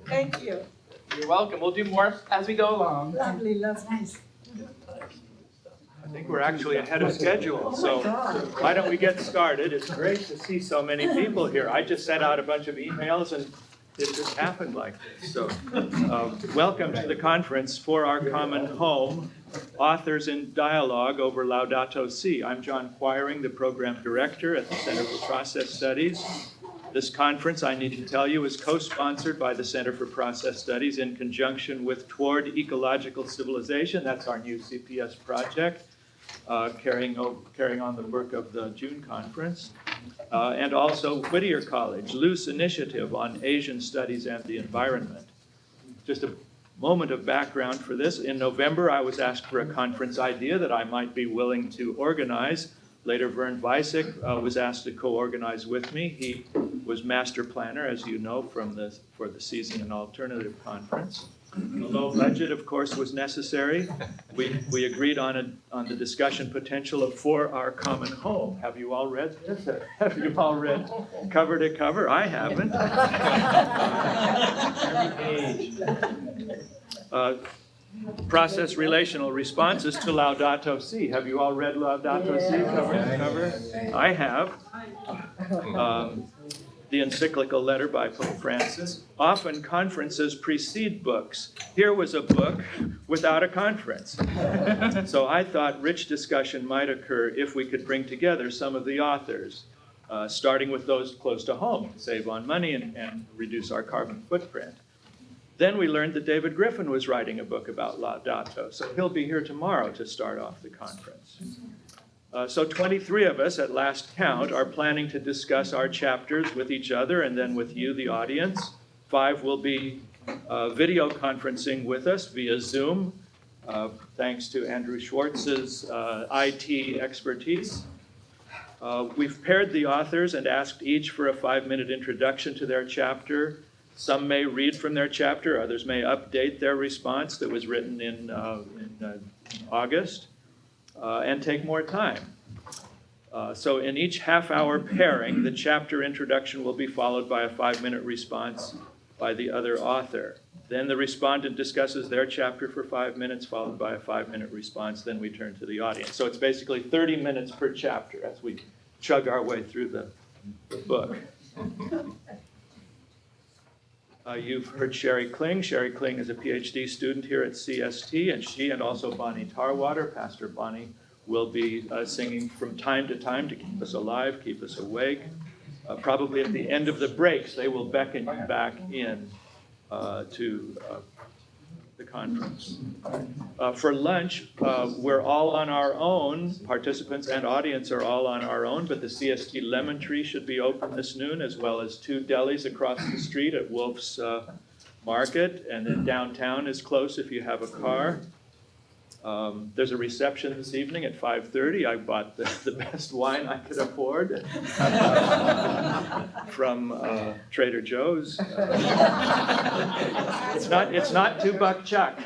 Thank you. You're welcome. We'll do more as we go along. Lovely, lovely. I think we're actually ahead of schedule, so why don't we get started? It's great to see so many people here. I just sent out a bunch of emails and it just happened like this. So welcome to the conference For Our Common Home, Authors in Dialogue over Laudato Si. I'm John Quiring, the Program Director at the Center for Process Studies. This conference, I need to tell you, is co-sponsored by the Center for Process Studies in conjunction with Toward Ecological Civilization. That's our new CPS project, carrying on the work of the June conference. And also Whittier College, Loose Initiative on Asian Studies and the Environment. Just a moment of background for this. In November, I was asked for a conference idea that I might be willing to organize. Later, Vern Weissig was asked to co-organize with me. He was master planner, as you know, for the Seizing an Alternative Conference. A low budget, of course, was necessary. We agreed on the discussion potential of For Our Common Home. Have you all read this? Have you all read cover to cover? I haven't. Every page. Process-Relational Responses to Laudato Si. Have you all read Laudato Si cover to cover? I have. The encyclical letter by Pope Francis. Often conferences precede books. Here was a book without a conference. So I thought rich discussion might occur if we could bring together some of the authors, starting with those close to home, save on money and reduce our carbon footprint. Then we learned that David Griffin was writing a book about Laudato, so he'll be here tomorrow to start off the conference. So 23 of us, at last count, are planning to discuss our chapters with each other and then with you, the audience. 5 will be video conferencing with us via Zoom, thanks to Andrew Schwartz's IT expertise. We've paired the authors and asked each for a 5-minute introduction to their chapter. Some may read from their chapter, others may update their response that was written in August. And take more time. So in each half-hour pairing, the chapter introduction will be followed by a 5-minute response by the other author. Then the respondent discusses their chapter for 5 minutes, followed by a 5-minute response. Then we turn to the audience. So it's basically 30 minutes per chapter as we chug our way through the book. You've heard Sherry Kling. Sherry Kling is a PhD student here at CST, and she and also Bonnie Tarwater, Pastor Bonnie, will be singing from time to time to keep us alive, keep us awake. Probably at the end of the breaks, they will beckon you back in to the conference. For lunch, we're all on our own. Participants and audience are all on our own, but the CST Lemon Tree should be open this noon, as well as 2 delis across the street at Wolf's Market, and then downtown is close if you have a car. There's a reception this evening at 5:30. I bought the best wine I could afford from Trader Joe's. It's not $2 Chuck.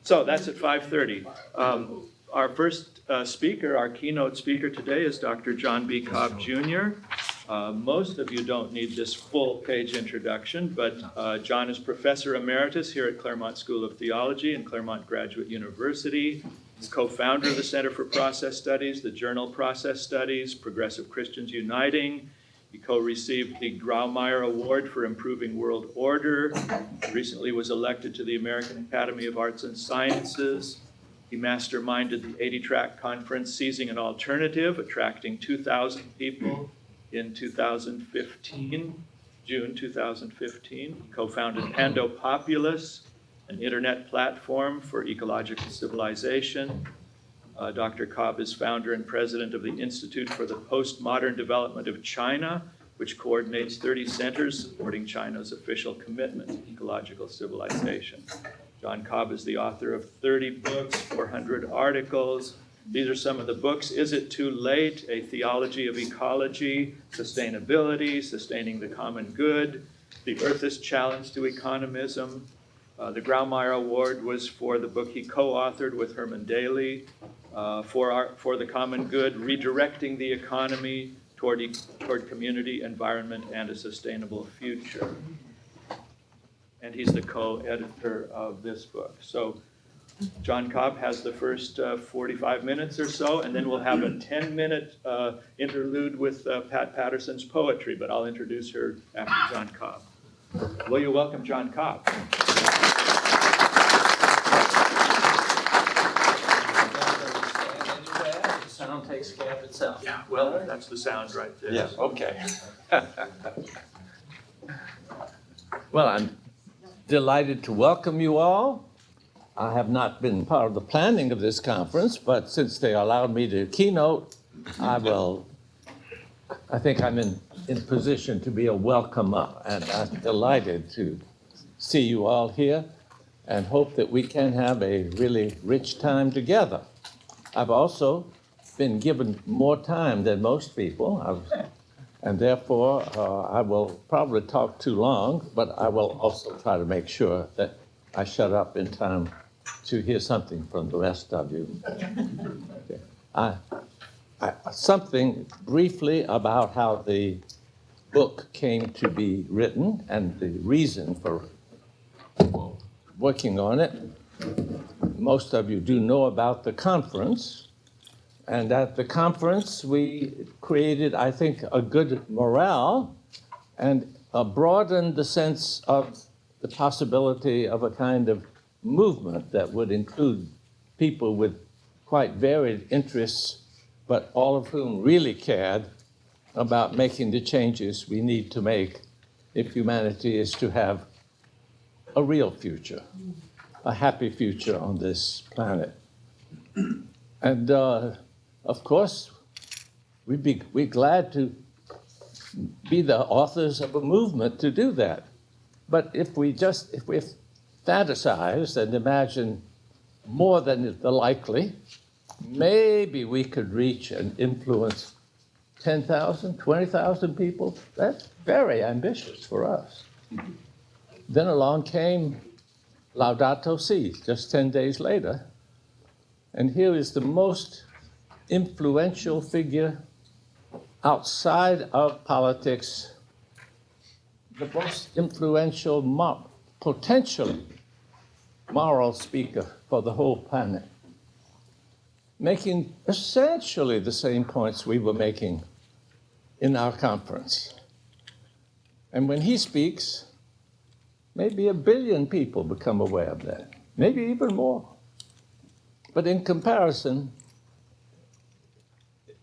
So that's at 5:30. Our first speaker, our keynote speaker today is Dr. John B. Cobb, Jr. Most of you don't need this full-page introduction, but John is Professor Emeritus here at Claremont School of Theology and Claremont Graduate University. He's co-founder of the Center for Process Studies, the journal Process Studies, Progressive Christians Uniting. He co-received the Graumeyer Award for Improving World Order. He recently was elected to the American Academy of Arts and Sciences. He masterminded the 80-track conference Seizing an Alternative, attracting 2,000 people in 2015, June 2015. He co-founded Pandopopulous, an internet platform for ecological civilization. Dr. Cobb is founder and president of the Institute for the Postmodern Development of China, which coordinates 30 centers supporting China's official commitment to ecological civilization. John Cobb is the author of 30 books, 400 articles. These are some of the books. Is It Too Late? A Theology of Ecology, Sustainability, Sustaining the Common Good, The Earth's Challenge to Economism. The Graumeyer Award was for the book he co-authored with Herman Daly, for the Common Good, Redirecting the Economy, toward community, environment, and a sustainable future. And he's the co-editor of this book. So John Cobb has the first 45 minutes or so, and then we'll have a 10-minute interlude with Pat Patterson's poetry, but I'll introduce her after John Cobb. Will you welcome John Cobb? The sound takes care of itself. Yeah, well, that's the sound right there. Yeah, okay. Well, I'm delighted to welcome you all. I have not been part of the planning of this conference, but since they allowed me to keynote, I think I'm in position to be a welcomer, and I'm delighted to see you all here and hope that we can have a really rich time together. I've also been given more time than most people, and therefore I will probably talk too long, but I will also try to make sure that I shut up in time to hear something from the rest of you. Okay. Something briefly about how the book came to be written and the reason for working on it. Most of you do know about the conference, and at the conference we created, I think, a good morale and broadened the sense of the possibility of a kind of movement that would include people with quite varied interests, but all of whom really cared about making the changes we need to make if humanity is to have a real future, a happy future on this planet. And of course, we're glad to be the authors of a movement to do that. But if we fantasize and imagine more than the likely, maybe we could reach and influence 10,000, 20,000 people. That's very ambitious for us. Then along came Laudato Si, just 10 days later. And here is the most influential figure outside of politics, the most influential, potentially moral speaker for the whole planet, making essentially the same points we were making in our conference. And when he speaks, maybe 1 billion people become aware of that, maybe even more. But in comparison,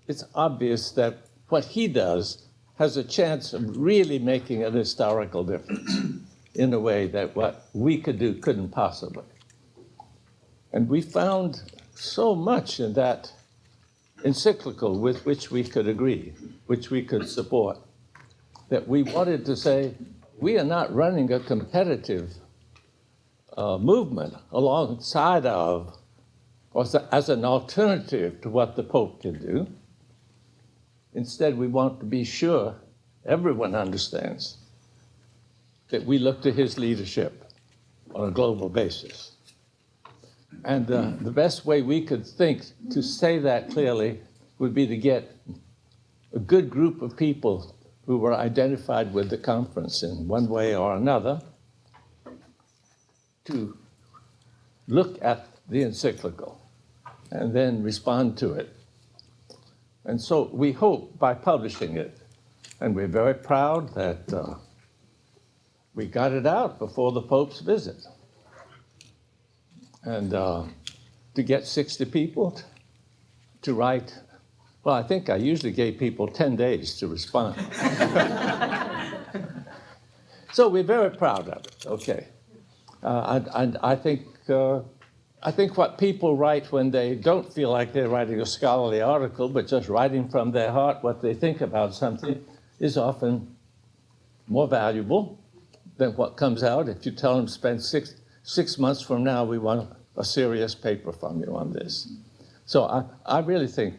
it's obvious that what he does has a chance of really making an historical difference in a way that what we could do couldn't possibly. And we found so much in that encyclical with which we could agree, which we could support, that we wanted to say, we are not running a competitive movement alongside of, or as an alternative to what the Pope can do. Instead, we want to be sure everyone understands that we look to his leadership on a global basis. And the best way we could think to say that clearly would be to get a good group of people who were identified with the conference in one way or another to look at the encyclical and then respond to it. And so we hope by publishing it, and we're very proud that we got it out before the Pope's visit. And to get 60 people to write, well, I think I usually gave people 10 days to respond. So we're very proud of it, okay. And I think what people write when they don't feel like they're writing a scholarly article, but just writing from their heart what they think about something, is often more valuable than what comes out if you tell them spend six months from now, we want a serious paper from you on this. So I really think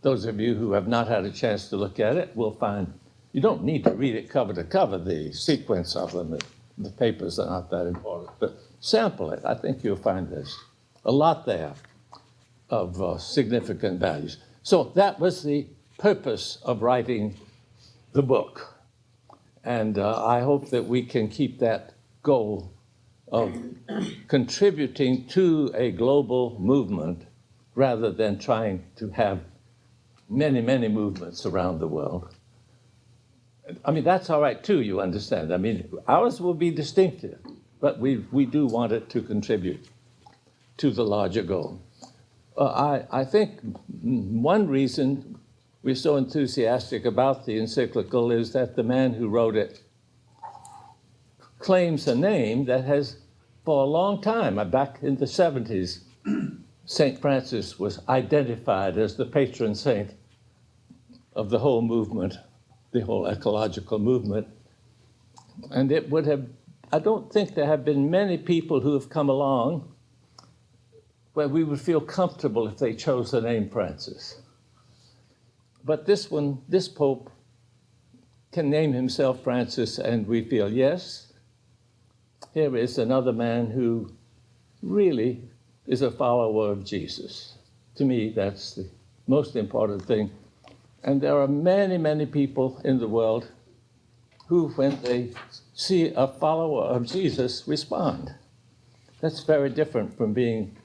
those of you who have not had a chance to look at it will find you don't need to read it cover to cover, the sequence of them. The papers are not that important, but sample it. I think you'll find there's a lot there of significant values. So that was the purpose of writing the book. And I hope that we can keep that goal of contributing to a global movement rather than trying to have many, many movements around the world. I mean, that's all right too, you understand. I mean, ours will be distinctive, but we do want it to contribute to the larger goal. I think one reason we're so enthusiastic about the encyclical is that the man who wrote it claims a name that has, for a long time, back in the 70s, St. Francis was identified as the patron saint of the whole movement, the whole ecological movement. And it would have, I don't think there have been many people who have come along where we would feel comfortable if they chose the name Francis. But this one, this Pope can name himself Francis, and we feel, yes, here is another man who really is a follower of Jesus. To me, that's the most important thing. And there are many, many people in the world who, when they see a follower of Jesus, respond. That's very different from being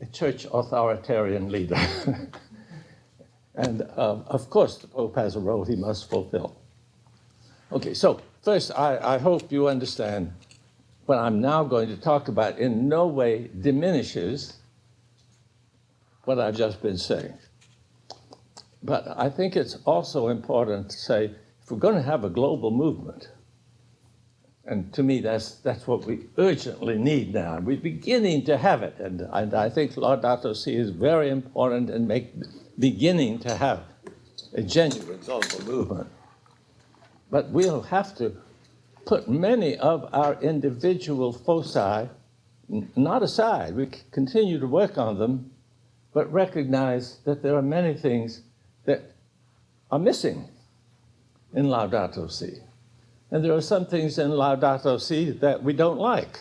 a church authoritarian leader. And of course, the Pope has a role he must fulfill. Okay, so first, I hope you understand what I'm now going to talk about in no way diminishes what I've just been saying. But I think it's also important to say, if we're going to have a global movement, and to me, that's what we urgently need now. We're beginning to have it, and I think Laudato Si is very important in beginning to have a genuine global movement. But we'll have to put many of our individual foci not aside. We continue to work on them, but recognize that there are many things that are missing in Laudato Si. And there are some things in Laudato Si that we don't like.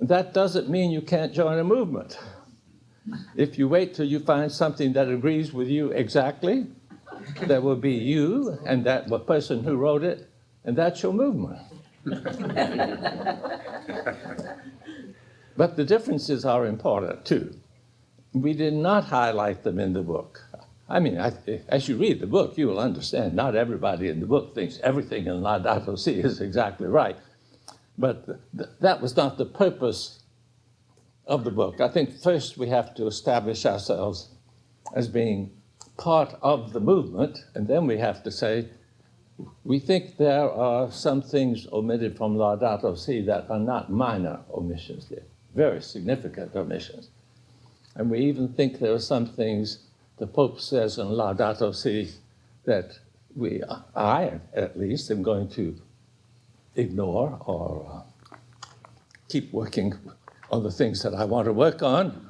That doesn't mean you can't join a movement. If you wait till you find something that agrees with you exactly, there will be you and that person who wrote it, and that's your movement. But the differences are important too. We did not highlight them in the book. I mean, as you read the book, you will understand not everybody in the book thinks everything in Laudato Si is exactly right. But that was not the purpose of the book. I think first we have to establish ourselves as being part of the movement, and then we have to say, we think there are some things omitted from Laudato Si that are not minor omissions. They're very significant omissions. And we even think there are some things the Pope says in Laudato Si that I at least, am going to ignore or keep working on the things that I want to work on.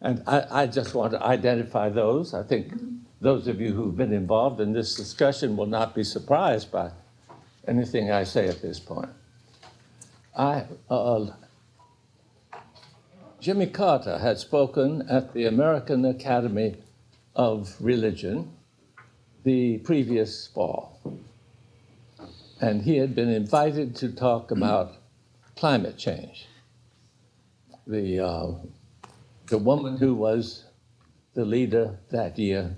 And I just want to identify those. I think those of you who've been involved in this discussion will not be surprised by anything I say at this point. Jimmy Carter had spoken at the American Academy of Religion the previous fall. And he had been invited to talk about climate change. The woman who was the leader that year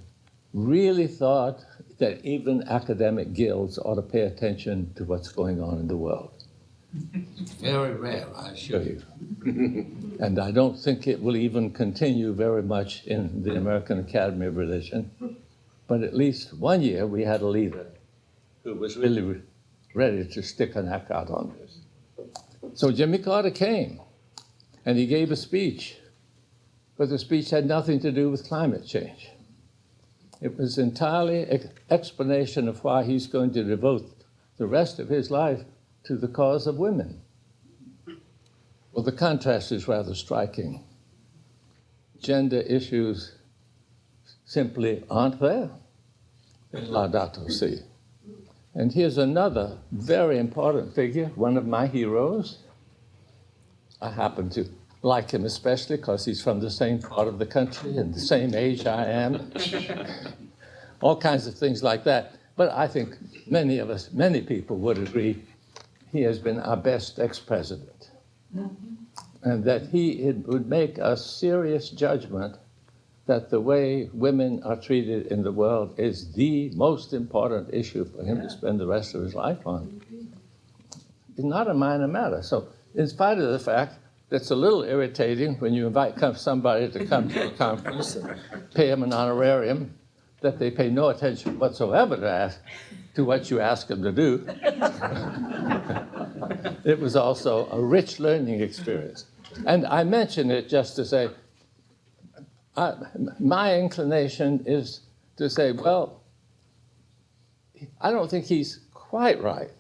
really thought that even academic guilds ought to pay attention to what's going on in the world. Very rare, I assure you. And I don't think it will even continue very much in the American Academy of Religion. But at least one year we had a leader who was really ready to stick a neck out on this. So Jimmy Carter came, and he gave a speech, but the speech had nothing to do with climate change. It was entirely an explanation of why he's going to devote the rest of his life to the cause of women. Well, the contrast is rather striking. Gender issues simply aren't there in Laudato Si. And here's another very important figure, one of my heroes. I happen to like him especially because he's from the same part of the country and the same age I am. All kinds of things like that. But I think many people would agree he has been our best ex-president. And that it would make a serious judgment that the way women are treated in the world is the most important issue for him to spend the rest of his life on. It's not a minor matter. So in spite of the fact that it's a little irritating when you invite somebody to come to a conference and pay them an honorarium, that they pay no attention whatsoever to what you ask them to do. It was also a rich learning experience. And I mention it just to say, my inclination is to say, well, I don't think he's quite right.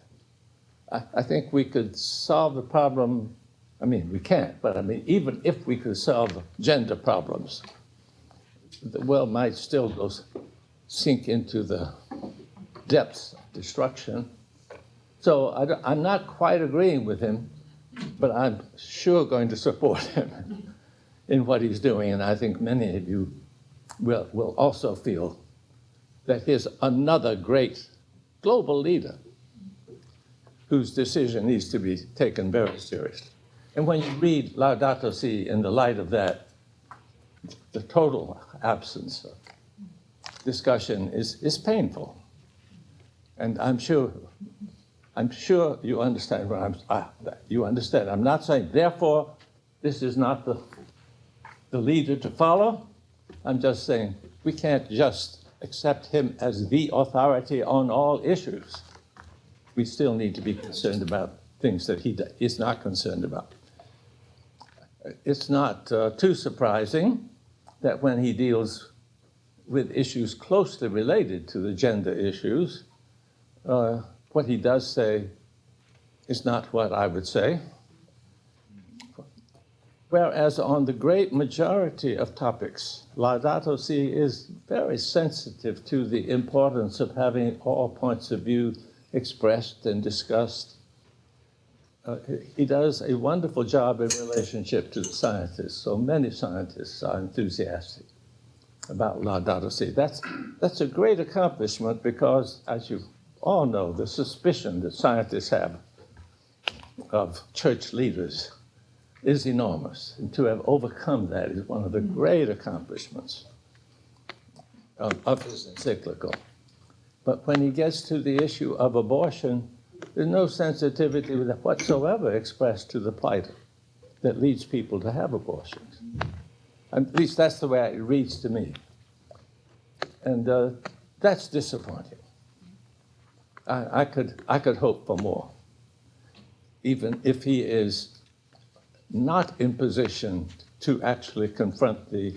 I think we could solve the problem. I mean, we can't, but I mean, even if we could solve gender problems, the world might still sink into the depths of destruction. So I'm not quite agreeing with him, but I'm sure going to support him in what he's doing. And I think many of you will also feel that he's another great global leader whose decision needs to be taken very seriously. And when you read Laudato Si in the light of that, the total absence of discussion is painful. And I'm sure you understand you understand. I'm not saying, therefore, this is not the leader to follow. I'm just saying we can't just accept him as the authority on all issues. We still need to be concerned about things that he is not concerned about. It's not too surprising that when he deals with issues closely related to the gender issues, what he does say is not what I would say. Whereas on the great majority of topics, Laudato Si is very sensitive to the importance of having all points of view expressed and discussed. He does a wonderful job in relationship to the scientists. So many scientists are enthusiastic about Laudato Si. That's a great accomplishment because, as you all know, the suspicion that scientists have of church leaders is enormous. And to have overcome that is one of the great accomplishments of his encyclical. But when he gets to the issue of abortion, there's no sensitivity whatsoever expressed to the plight that leads people to have abortions. At least that's the way it reads to me. And that's disappointing. I could hope for more, even if he is not in position to actually confront the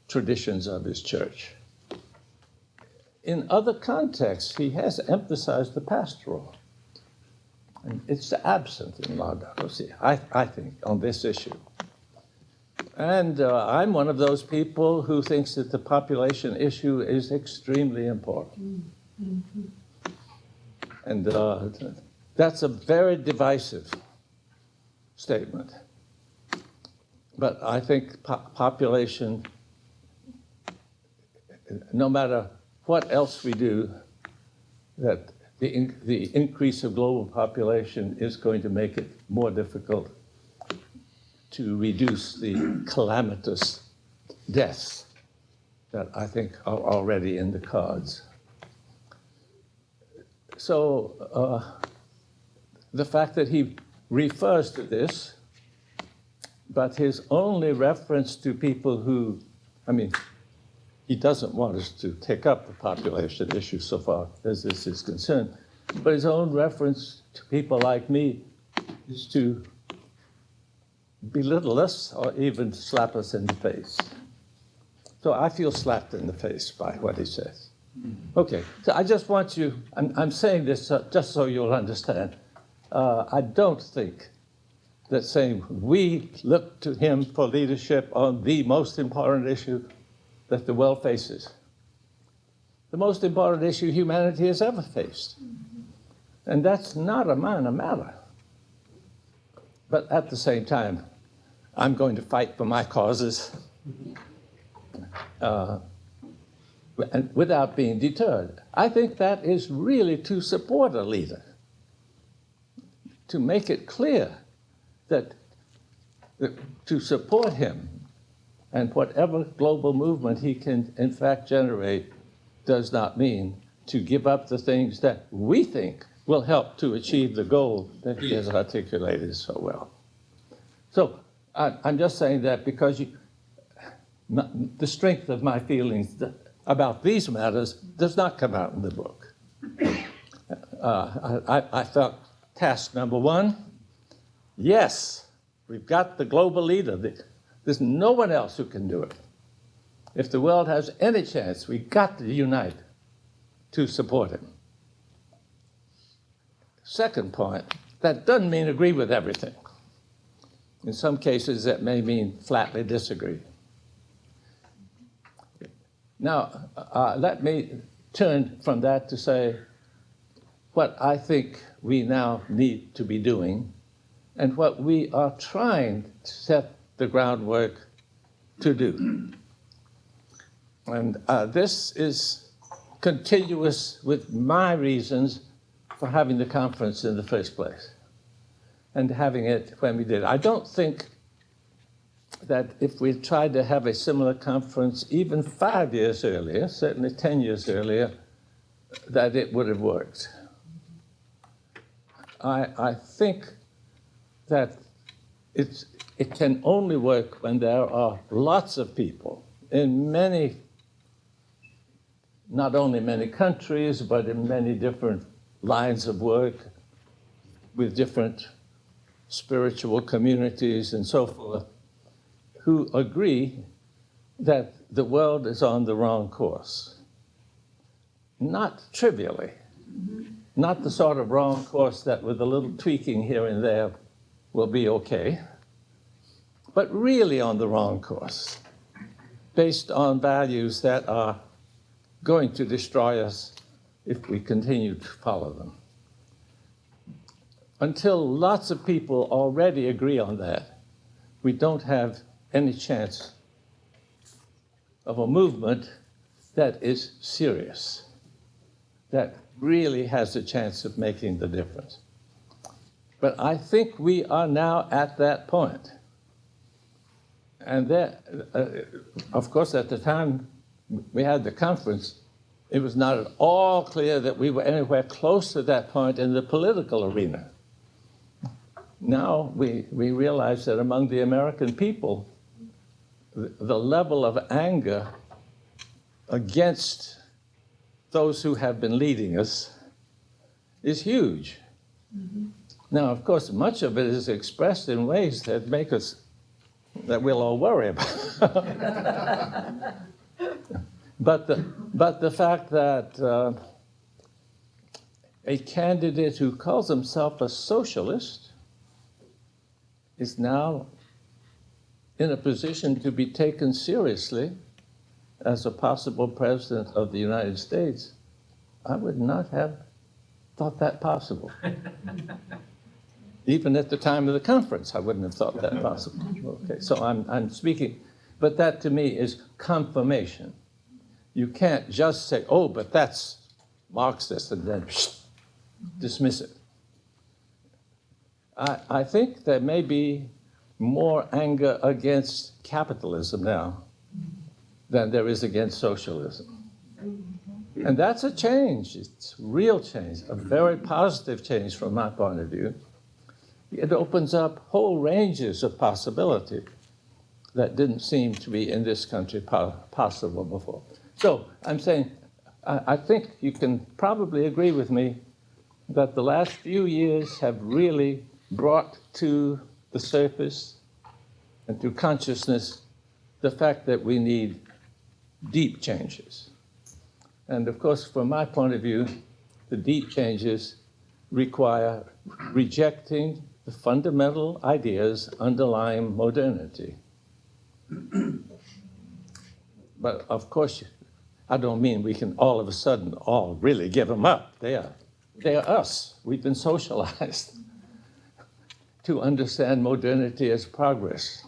traditions of his church. In other contexts, he has emphasized the pastoral. And it's absent in Laudato Si, I think, on this issue. And I'm one of those people who thinks that the population issue is extremely important. And that's a very divisive statement. But I think population, no matter what else we do, that the increase of global population is going to make it more difficult to reduce the calamitous deaths that I think are already in the cards. So the fact that he refers to this, but his only reference to people who, I mean, he doesn't want us to take up the population issue so far as this is concerned, but his own reference to people like me is to belittle us or even slap us in the face. So I feel slapped in the face by what he says. Okay, so I just want you, I'm saying this just so you'll understand. I don't think that saying we look to him for leadership on the most important issue that the world faces, the most important issue humanity has ever faced. And that's not a minor matter. But at the same time, I'm going to fight for my causes and without being deterred. I think that is really to support a leader, to make it clear that to support him and whatever global movement he can in fact generate does not mean to give up the things that we think will help to achieve the goal that he has articulated so well. So I'm just saying that because the strength of my feelings about these matters does not come out in the book. I felt task number one, yes, we've got the global leader. There's no one else who can do it. If the world has any chance, we've got to unite to support him. Second point, that doesn't mean agree with everything. In some cases, that may mean flatly disagree. Now, let me turn from that to say what I think we now need to be doing and what we are trying to set the groundwork to do. And this is continuous with my reasons for having the conference in the first place and having it when we did. I don't think that if we tried to have a similar conference even 5 years earlier, certainly 10 years earlier, that it would have worked. I think that it can only work when there are lots of people in many, not only many countries, but in many different lines of work with different spiritual communities and so forth, who agree that the world is on the wrong course. Not trivially, not the sort of wrong course that with a little tweaking here and there will be okay, but really on the wrong course, based on values that are going to destroy us if we continue to follow them. Until lots of people already agree on that, we don't have any chance of a movement that is serious, that really has a chance of making the difference. But I think we are now at that point. And there, of course, at the time we had the conference, it was not at all clear that we were anywhere close to that point in the political arena. Now we realize that among the American people, the level of anger against those who have been leading us is huge. Mm-hmm. Now, of course, much of it is expressed in ways that make us, that we'll all worry about. But the fact that a candidate who calls himself a socialist is now in a position to be taken seriously as a possible president of the United States, I would not have thought that possible. Even at the time of the conference, I wouldn't have thought that possible. Okay, so I'm speaking, but that to me is confirmation. You can't just say, oh, but that's Marxist, and then dismiss it. I think there may be more anger against capitalism now than there is against socialism. And that's a change. It's real change, a very positive change from my point of view. It opens up whole ranges of possibility that didn't seem to be in this country possible before. So I'm saying, I think you can probably agree with me that the last few years have really brought to the surface and to consciousness the fact that we need deep changes. And of course, from my point of view, the deep changes require rejecting the fundamental ideas underlying modernity. But of course, I don't mean we can all of a sudden all really give them up. They are us. We've been socialized to understand modernity as progress.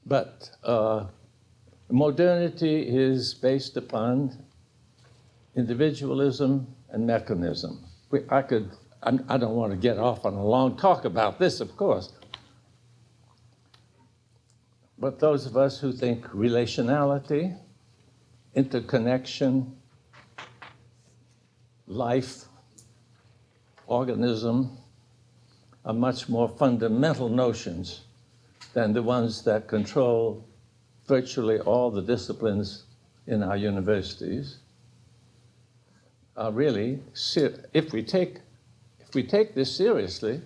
But modernity is based upon individualism and mechanism. I don't want to get off on a long talk about this, of course. But those of us who think relationality, interconnection, life, organism are much more fundamental notions than the ones that control virtually all the disciplines in our universities. Are really, if we take this seriously,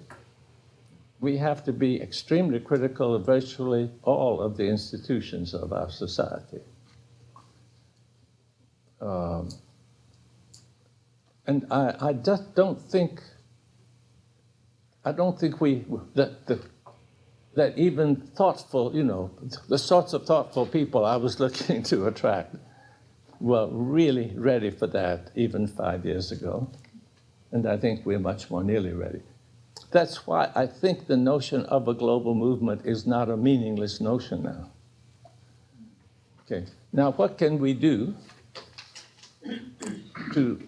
we have to be extremely critical of virtually all of the institutions of our society. And I just don't think that even thoughtful, the sorts of thoughtful people I was looking to attract were really ready for that even 5 years ago. And I think we're much more nearly ready. That's why I think the notion of a global movement is not a meaningless notion now. Okay, now what can we do to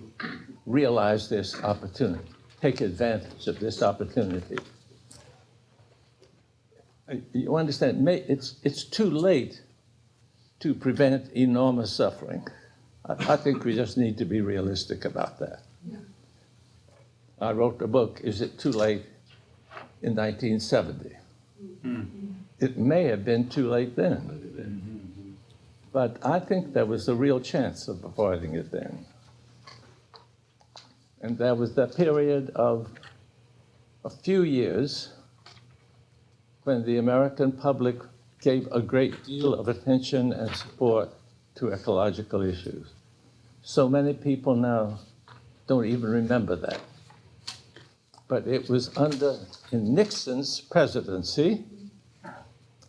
realize this opportunity, take advantage of this opportunity? You understand, it's too late to prevent enormous suffering. I think we just need to be realistic about that. Yeah. I wrote a book, Is It Too Late, in 1970. Mm-hmm. It may have been too late then. Mm-hmm. But I think there was a real chance of avoiding it then. And there was that period of a few years when the American public gave a great deal of attention and support to ecological issues. So many people now don't even remember that. But it was in Nixon's presidency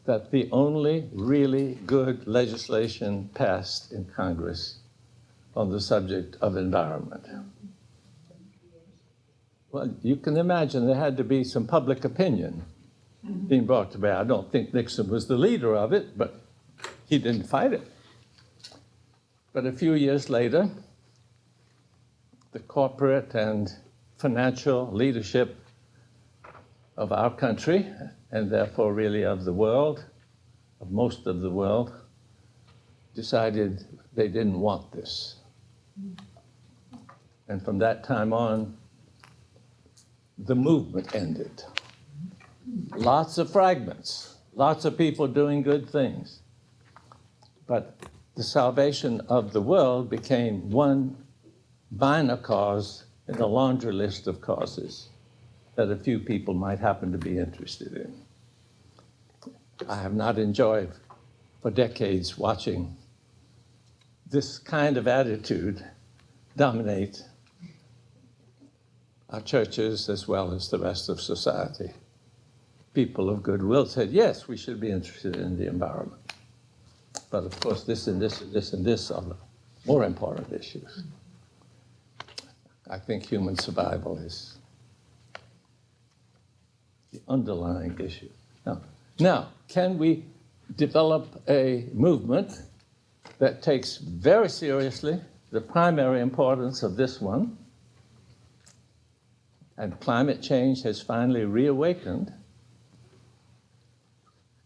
that the only really good legislation passed in Congress on the subject of environment. Well, you can imagine there had to be some public opinion being brought to bear. I don't think Nixon was the leader of it, but he didn't fight it. But a few years later, the corporate and financial leadership of our country, and therefore really of the world, of most of the world, decided they didn't want this. And from that time on, the movement ended. Lots of fragments, lots of people doing good things. But the salvation of the world became one minor cause in a laundry list of causes that a few people might happen to be interested in. I have not enjoyed for decades watching this kind of attitude dominate our churches as well as the rest of society. People of goodwill said, yes, we should be interested in the environment. But of course, this and this and this and this are the more important issues. I think human survival is the underlying issue. Now, can we develop a movement that takes very seriously the primary importance of this one? And climate change has finally reawakened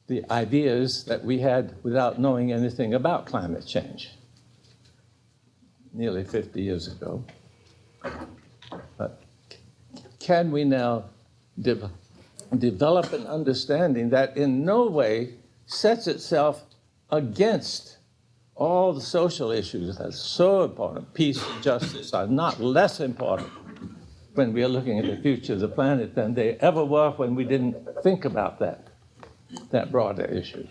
the ideas that we had without knowing anything about climate change nearly 50 years ago. But can we now develop an understanding that in no way sets itself against all the social issues that are so important? Peace and justice are not less important when we are looking at the future of the planet than they ever were when we didn't think about that broader issue.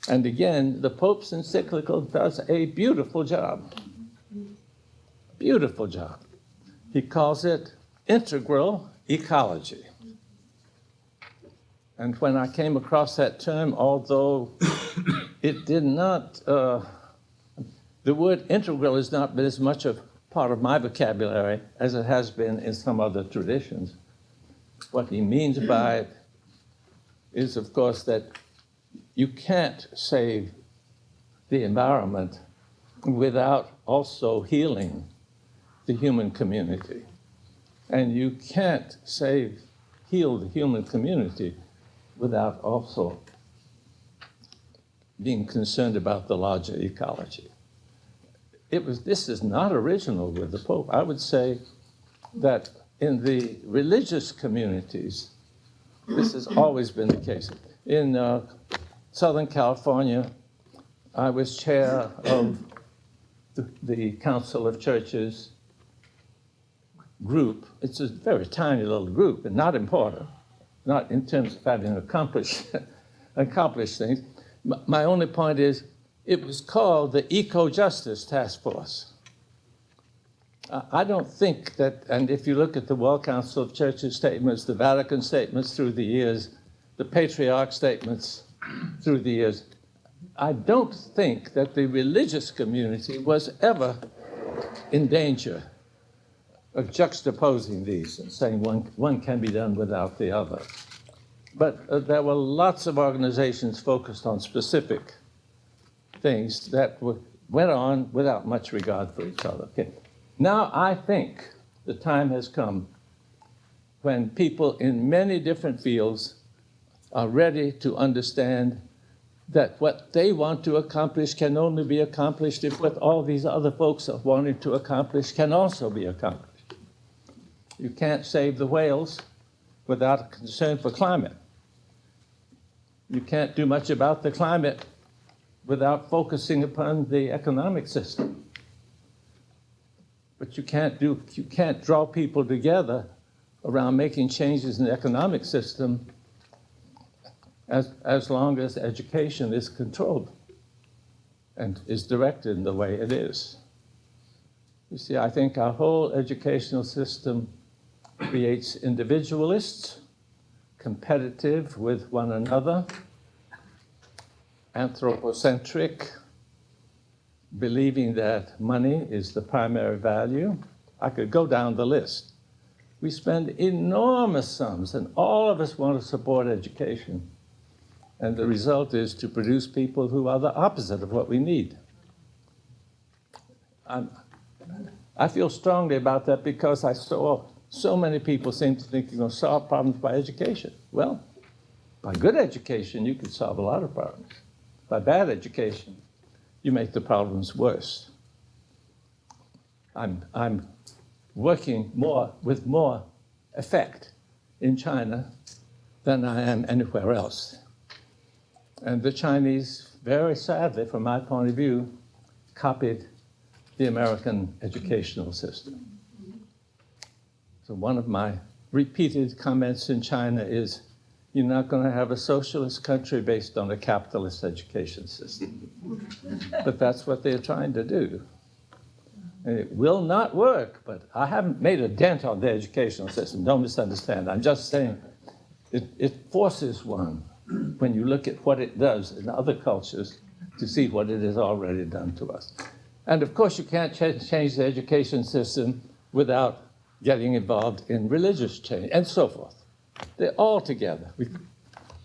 And again, the Pope's encyclical does a beautiful job. Beautiful job. He calls it integral ecology. And when I came across that term, although it did not, the word integral has not been as much a part of my vocabulary as it has been in some other traditions. What he means by it is, of course, that you can't save the environment without also healing the human community. And you can't heal the human community without also being concerned about the larger ecology. This is not original with the Pope. I would say that in the religious communities, this has always been the case. In Southern California, I was chair of the Council of Churches group. It's a very tiny little group and not important, not in terms of having accomplished things. My only point is, it was called the Eco-Justice Task Force. I don't think that, and if you look at the World Council of Churches statements, the Vatican statements through the years, the Patriarch statements through the years, I don't think that the religious community was ever in danger of juxtaposing these and saying one can be done without the other. But there were lots of organizations focused on specific things that went on without much regard for each other. Okay. Now I think the time has come when people in many different fields are ready to understand that what they want to accomplish can only be accomplished if what all these other folks are wanting to accomplish can also be accomplished. You can't save the whales without a concern for climate. You can't do much about the climate without focusing upon the economic system. But you can't draw people together around making changes in the economic system as long as education is controlled and is directed in the way it is. You see, I think our whole educational system creates individualists, competitive with one another, anthropocentric, believing that money is the primary value. I could go down the list. We spend enormous sums, and all of us want to support education. And the result is to produce people who are the opposite of what we need. I feel strongly about that because I saw so many people seem to think you're going to solve problems by education. Well, by good education, you can solve a lot of problems. By bad education, you make the problems worse. I'm working with more effect in China than I am anywhere else. And the Chinese, very sadly, from my point of view, copied the American educational system. So one of my repeated comments in China is, you're not going to have a socialist country based on a capitalist education system. But that's what they're trying to do. And it will not work, but I haven't made a dent on the educational system. Don't misunderstand. I'm just saying it forces one, when you look at what it does in other cultures, to see what it has already done to us. And of course, you can't change the education system without getting involved in religious change, and so forth. They're all together. We're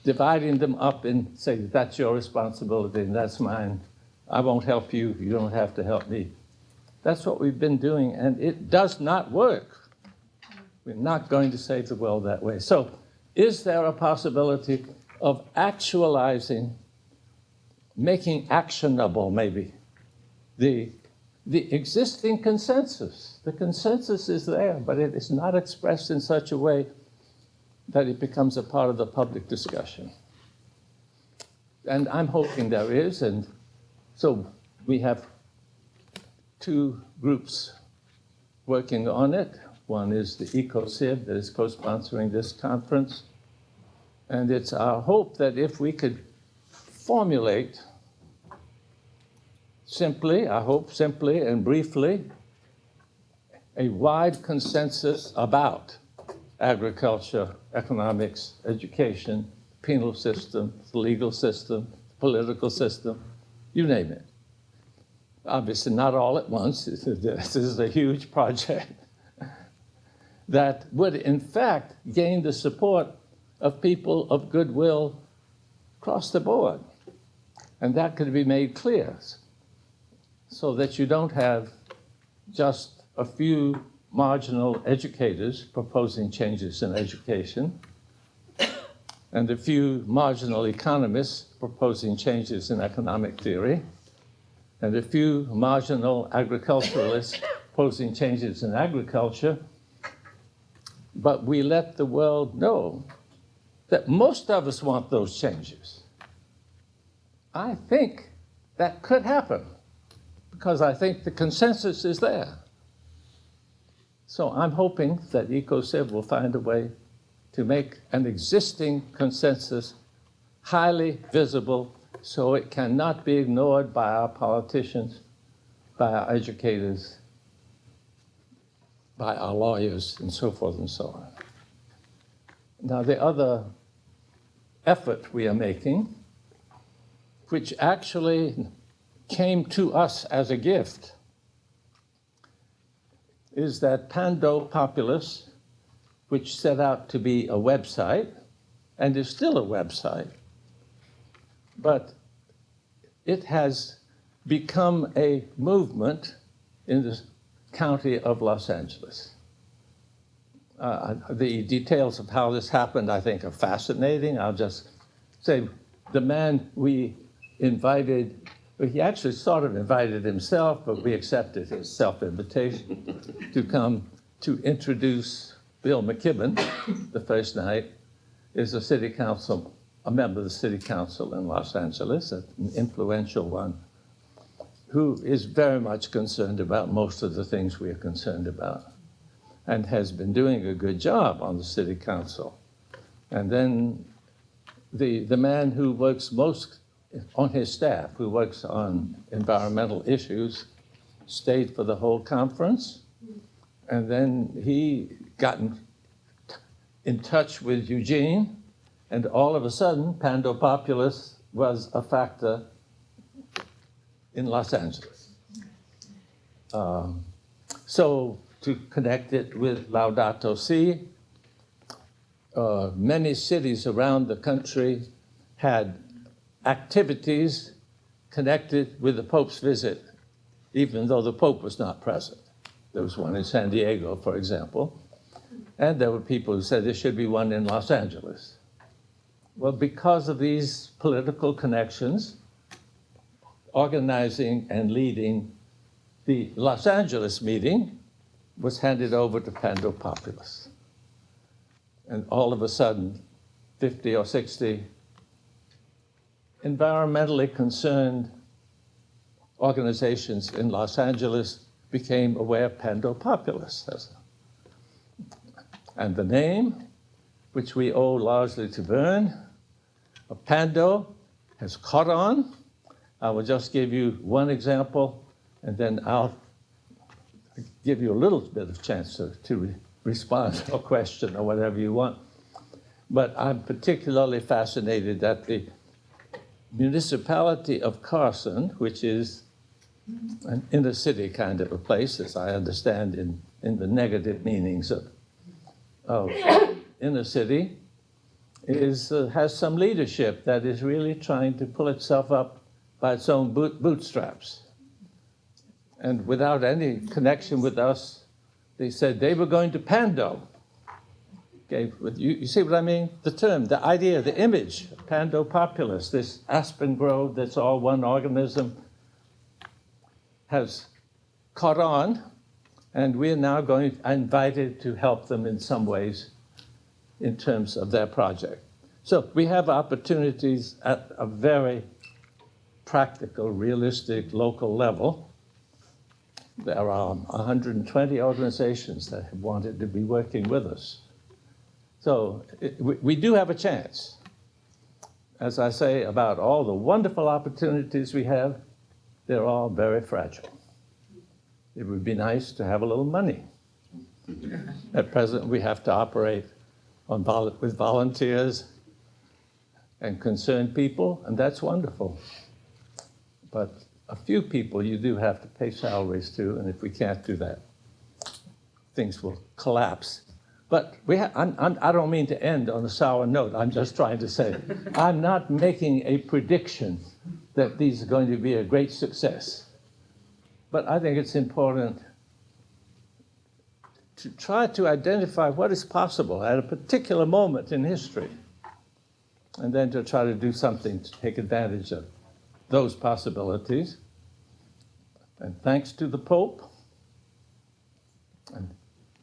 dividing them up and say, that's your responsibility and that's mine. I won't help you. You don't have to help me. That's what we've been doing, and it does not work. We're not going to save the world that way. So is there a possibility of actualizing, making actionable maybe, the existing consensus? The consensus is there, but it is not expressed in such a way that it becomes a part of the public discussion. And I'm hoping there is, and so we have two groups working on it. One is the EcoCiv that is co-sponsoring this conference. And it's our hope that if we could formulate simply and briefly, a wide consensus about agriculture, economics, education, penal system, the legal system, political system, you name it. Obviously not all at once. This is a huge project that would in fact gain the support of people of goodwill across the board. And that could be made clear so that you don't have just a few marginal educators proposing changes in education and a few marginal economists proposing changes in economic theory and a few marginal agriculturalists proposing changes in agriculture. But we let the world know that most of us want those changes. I think that could happen because I think the consensus is there. So I'm hoping that EcoCiv will find a way to make an existing consensus highly visible so it cannot be ignored by our politicians, by our educators, by our lawyers, and so forth and so on. Now, the other effort we are making, which actually came to us as a gift, is that Pando Populus, which set out to be a website, and is still a website, but it has become a movement in the county of Los Angeles. The details of how this happened, I think, are fascinating. I'll just say the man we invited, he actually sort of invited himself, but we accepted his self-invitation to come to introduce Bill McKibben the first night, is a member of the city council in Los Angeles, an influential one, who is very much concerned about most of the things we are concerned about and has been doing a good job on the city council. And then the man who works most on his staff, who works on environmental issues, stayed for the whole conference. And then he got in touch with Eugene, and all of a sudden, Pando Populus was a factor in Los Angeles. So to connect it with Laudato Si, many cities around the country had activities connected with the Pope's visit, even though the Pope was not present. There was one in San Diego, for example, and there were people who said there should be one in Los Angeles. Well, because of these political connections, organizing and leading the Los Angeles meeting was handed over to Pando Populus. And all of a sudden, 50 or 60 environmentally concerned organizations in Los Angeles became aware of Pando Populus. And the name, which we owe largely to Vern, of Pando, has caught on. I will just give you one example, and then I'll give you a little bit of chance to respond to a question or whatever you want. But I'm particularly fascinated that the municipality of Carson, which is an inner city kind of a place, as I understand in the negative meanings of inner city, has some leadership that is really trying to pull itself up by its own bootstraps. And without any connection with us, they said they were going to Pando. Okay, you see what I mean? The term, the idea, the image, Pando Populus, this aspen grove that's all one organism, has caught on, and we're now invited to help them in some ways in terms of their project. So we have opportunities at a very practical, realistic, local level. There are 120 organizations that have wanted to be working with us. So we do have a chance. As I say about all the wonderful opportunities we have, they're all very fragile. It would be nice to have a little money. At present, we have to operate with volunteers and concerned people, and that's wonderful. But a few people you do have to pay salaries to, and if we can't do that, things will collapse. But I don't mean to end on a sour note. I'm just trying to say, I'm not making a prediction that these are going to be a great success. But I think it's important to try to identify what is possible at a particular moment in history, and then to try to do something to take advantage of those possibilities. And thanks to the Pope, and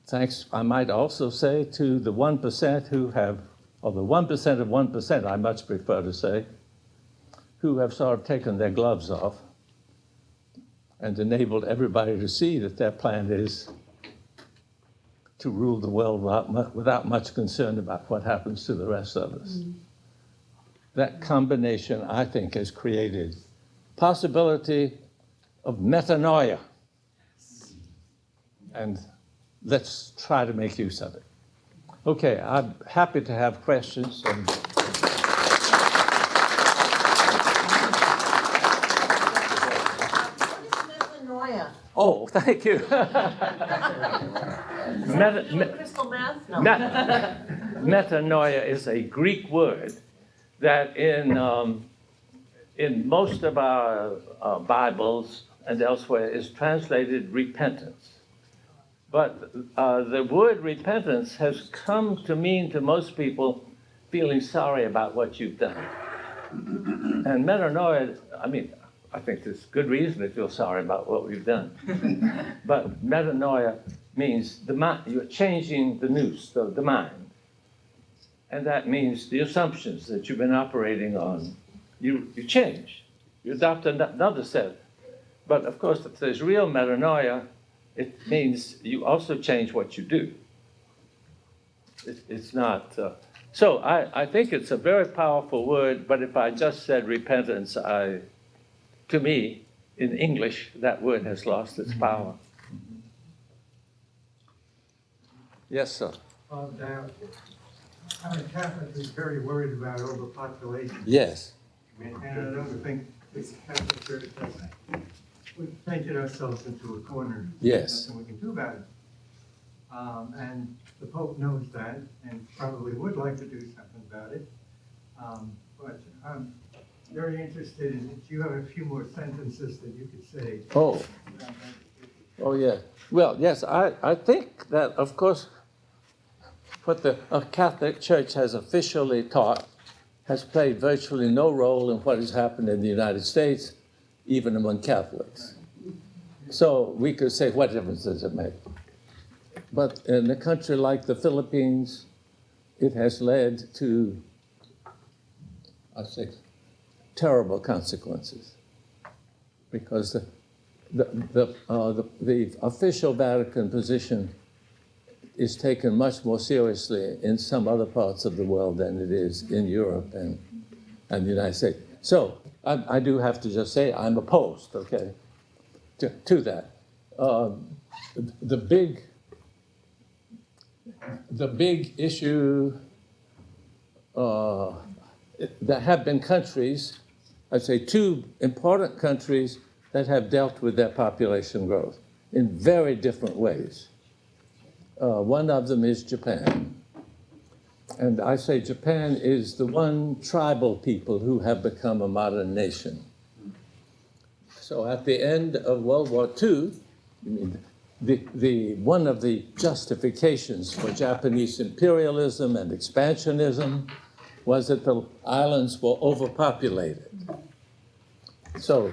thanks, I might also say, to the 1% who have, or the 1% of 1%, I much prefer to say, who have sort of taken their gloves off and enabled everybody to see that their plan is to rule the world without much concern about what happens to the rest of us. That combination, I think, has created possibility of metanoia. And let's try to make use of it. Okay, I'm happy to have questions. Metanoia. Oh, thank you. Crystal math? No. Metanoia is a Greek word that in most of our Bibles and elsewhere is translated repentance. But the word repentance has come to mean to most people feeling sorry about what you've done. And metanoia, I think there's good reason to feel sorry about what we've done. But metanoia means the mind, you're changing the nous, the mind. And that means the assumptions that you've been operating on, you change. You adopt another set. But of course, if there's real metanoia, it means you also change what you do. It's not. So I think it's a very powerful word, but if I just said repentance, to me, in English, that word has lost its power. Yes, sir. Now, I'm a Catholic who's very worried about overpopulation. Yes. And I don't think this Catholic Church has, we've painted ourselves into a corner. Yes. Nothing we can do about it. And the Pope knows that and probably would like to do something about it. But I'm very interested in, if you have a few more sentences that you could say. Oh, yeah. Well, yes, I think that, of course, what the Catholic Church has officially taught has played virtually no role in what has happened in the United States, even among Catholics. So we could say, what difference does it make? But in a country like the Philippines, it has led to, I think, terrible consequences, because the official Vatican position is taken much more seriously in some other parts of the world than it is in Europe and the United States. So I do have to just say I'm opposed, okay, to that. The big issue, there have been countries, I'd say two important countries that have dealt with their population growth in very different ways. One of them is Japan. And I say Japan is the one tribal people who have become a modern nation. So at the end of World War II, one of the justifications for Japanese imperialism and expansionism was that the islands were overpopulated. So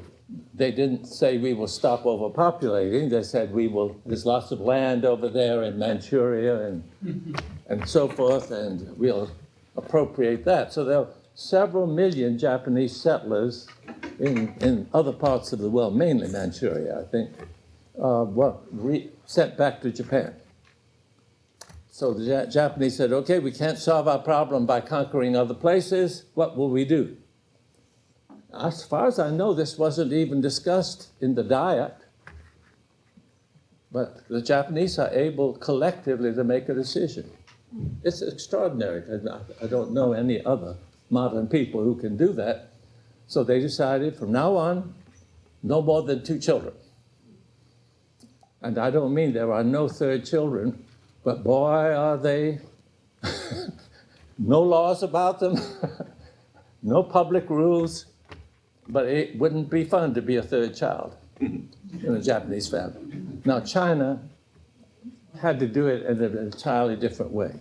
they didn't say we will stop overpopulating. They said there's lots of land over there in Manchuria and so forth, and we'll appropriate that. So there are several million Japanese settlers in other parts of the world, mainly Manchuria, I think, sent back to Japan. So the Japanese said, okay, we can't solve our problem by conquering other places. What will we do? As far as I know, this wasn't even discussed in the Diet, but the Japanese are able collectively to make a decision. It's extraordinary. I don't know any other modern people who can do that. So they decided from now on, no more than 2 children. And I don't mean there are no third children, but boy, are they no laws about them, no public rules. but it wouldn't be fun to be a third child in a Japanese family. Now, China had to do it in an entirely different way.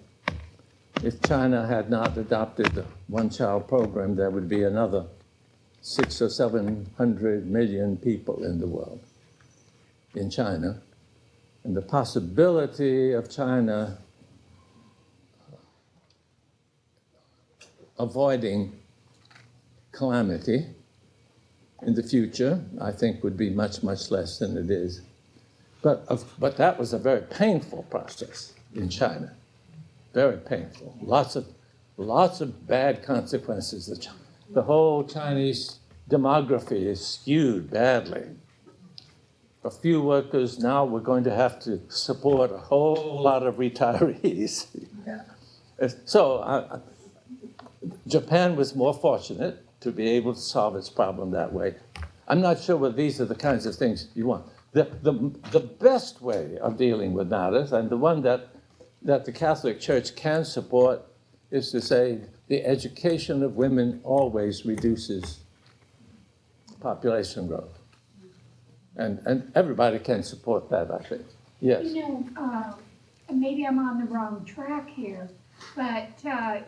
If China had not adopted the one-child program, there would be another 600 or 700 million people in the world, in China. And the possibility of China avoiding calamity in the future, I think, would be much, much less than it is. But that was a very painful process in China. Very painful. Lots of bad consequences. The whole Chinese demography is skewed badly. A few workers, now we're going to have to support a whole lot of retirees. So Japan was more fortunate to be able to solve its problem that way. I'm not sure whether these are the kinds of things you want. The best way of dealing with matters, and the one that the Catholic Church can support, is to say the education of women always reduces population growth. And everybody can support that, I think. Yes. You know, maybe I'm on the wrong track here, but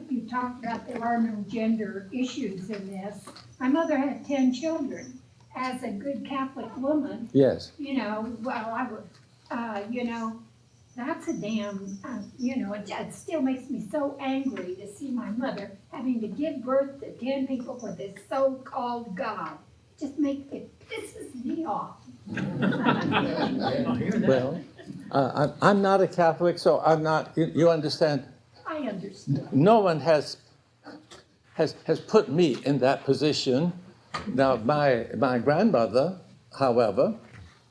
you talked about there are no gender issues in this. My mother had 10 children. As a good Catholic woman, Yes. you know, well, I would, you know, that's a damn, you know, it still makes me so angry to see my mother having to give birth to 10 people for this so-called God. Just it pisses me off. Well, I'm not a Catholic, so I'm not, you understand, I understand. no one has put me in that position. Now, my grandmother, however,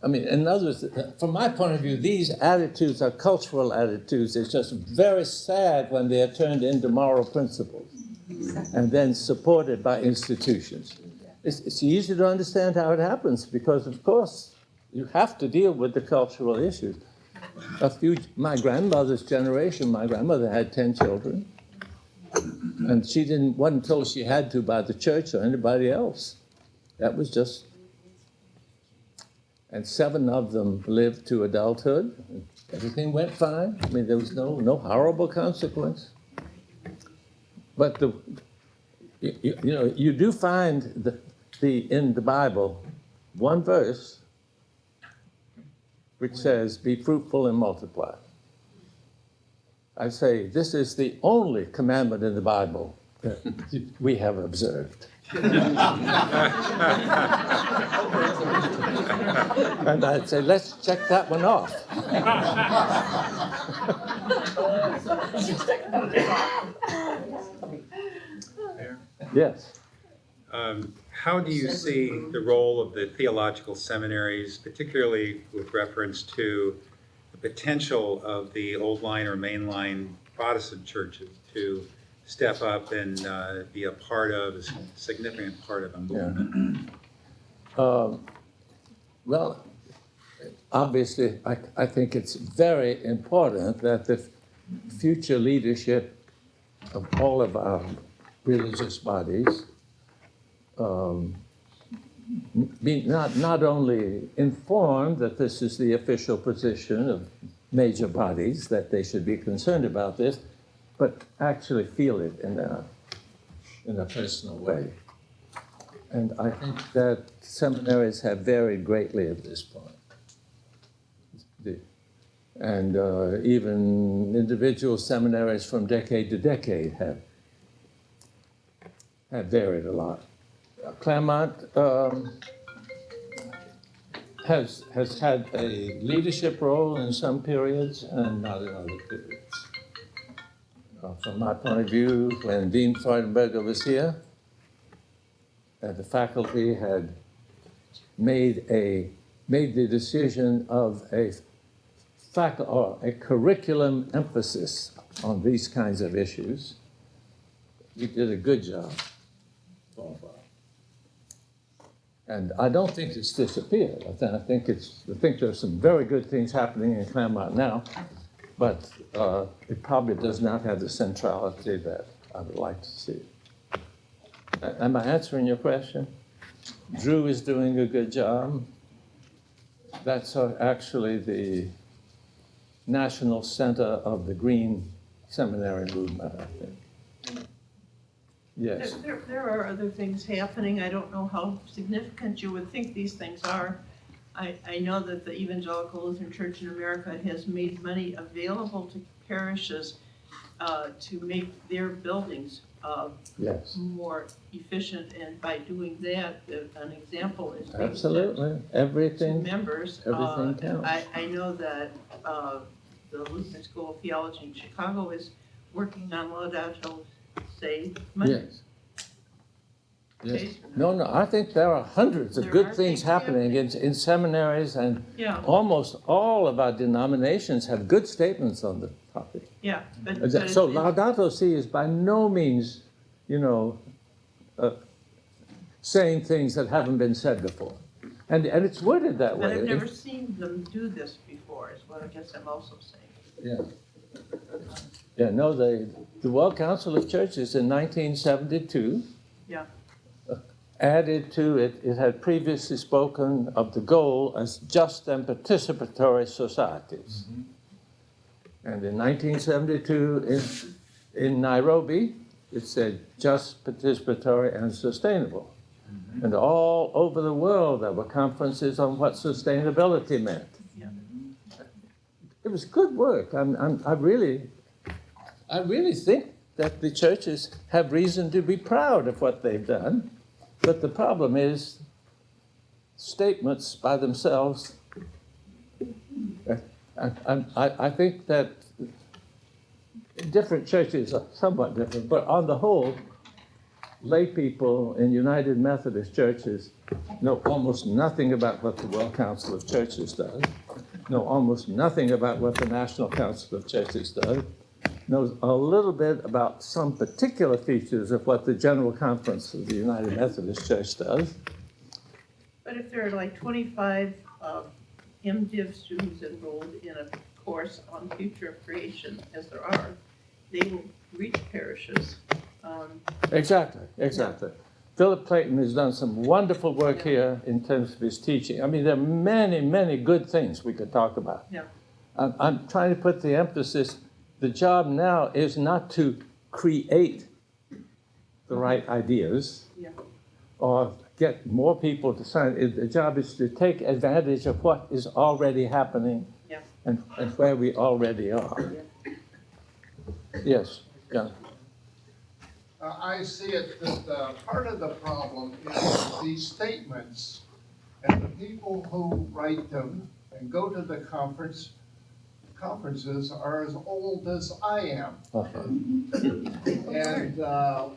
I mean, in other words, from my point of view, these attitudes are cultural attitudes. It's just very sad when they are turned into moral principles and then supported by institutions. It's easy to understand how it happens because, of course, you have to deal with the cultural issues. My grandmother's generation, my grandmother had 10 children. And she wasn't told she had to by the church or anybody else. That was just, and 7 of them lived to adulthood. Everything went fine. I mean, there was no horrible consequence. But you know, you do find in the Bible one verse which says, "Be fruitful and multiply." I say, this is the only commandment in the Bible that we have observed. And I'd say, let's check that one off. Yes. How do you see the role of the theological seminaries, particularly with reference to the potential of the old line or mainline Protestant churches to step up and be a significant part of a movement? Well, obviously, I think it's very important that the future leadership of all of our religious bodies be not only informed that this is the official position of major bodies, that they should be concerned about this, but actually feel it in a personal way. And I think that seminaries have varied greatly at this point. And even individual seminaries from decade to decade have varied a lot. Claremont has had a leadership role in some periods and not in other periods. From my point of view, when Dean Freudenberger was here, the faculty had made the decision of a curriculum emphasis on these kinds of issues. We did a good job. And I don't think it's disappeared. I think there's some very good things happening in Claremont now, but it probably does not have the centrality that I would like to see. Am I answering your question? Drew is doing a good job. That's actually the national center of the Green Seminary movement, I think. Yes. There are other things happening. I don't know how significant you would think these things are. I know that the Evangelical Lutheran Church in America has made money available to parishes to make their buildings Yes. more efficient, and by doing that, an example is being Absolutely. sent Everything. to members. Everything counts. I know that the Lutheran School of Theology in Chicago is working on Laudato Si money. Yes. Yes. Okay. No, I think there are hundreds of There good are things things happening in seminaries, and Yeah, almost all of our denominations have good statements on the topic. yeah, but. So Laudato Si is by no means, saying things that haven't been said before. And it's worded that But way. I've never seen them do this before, is what I guess I'm also saying. Yeah, no, the World Council of Churches in 1972 Yeah. added to it, it had previously spoken of the goal as just and participatory societies. And in 1972 in Nairobi, it said just, participatory, and sustainable. And all over the world, there were conferences on what sustainability meant. Yeah. It was good work. I really think that the churches have reason to be proud of what they've done. But the problem is statements by themselves. I think that different churches are somewhat different, but on the whole, lay people in United Methodist churches know almost nothing about what the World Council of Churches does, know almost nothing about what the National Council of Churches does, knows a little bit about some particular features of what the General Conference of the United Methodist Church does. But if there are like 25 MDiv students enrolled in a course on future of creation, as there are, they will reach parishes. Exactly. Philip Clayton has done some wonderful work here in terms of his teaching. I mean, there are many, many good things we could talk about. Yeah. I'm trying to put the emphasis, the job now is not to create the right ideas Yeah. or get more people to sign. The job is to take advantage of what is already happening Yeah. and where we already are. Yes, John. I see it that part of the problem is these statements and the people who write them and go to the conferences are as old as I am. And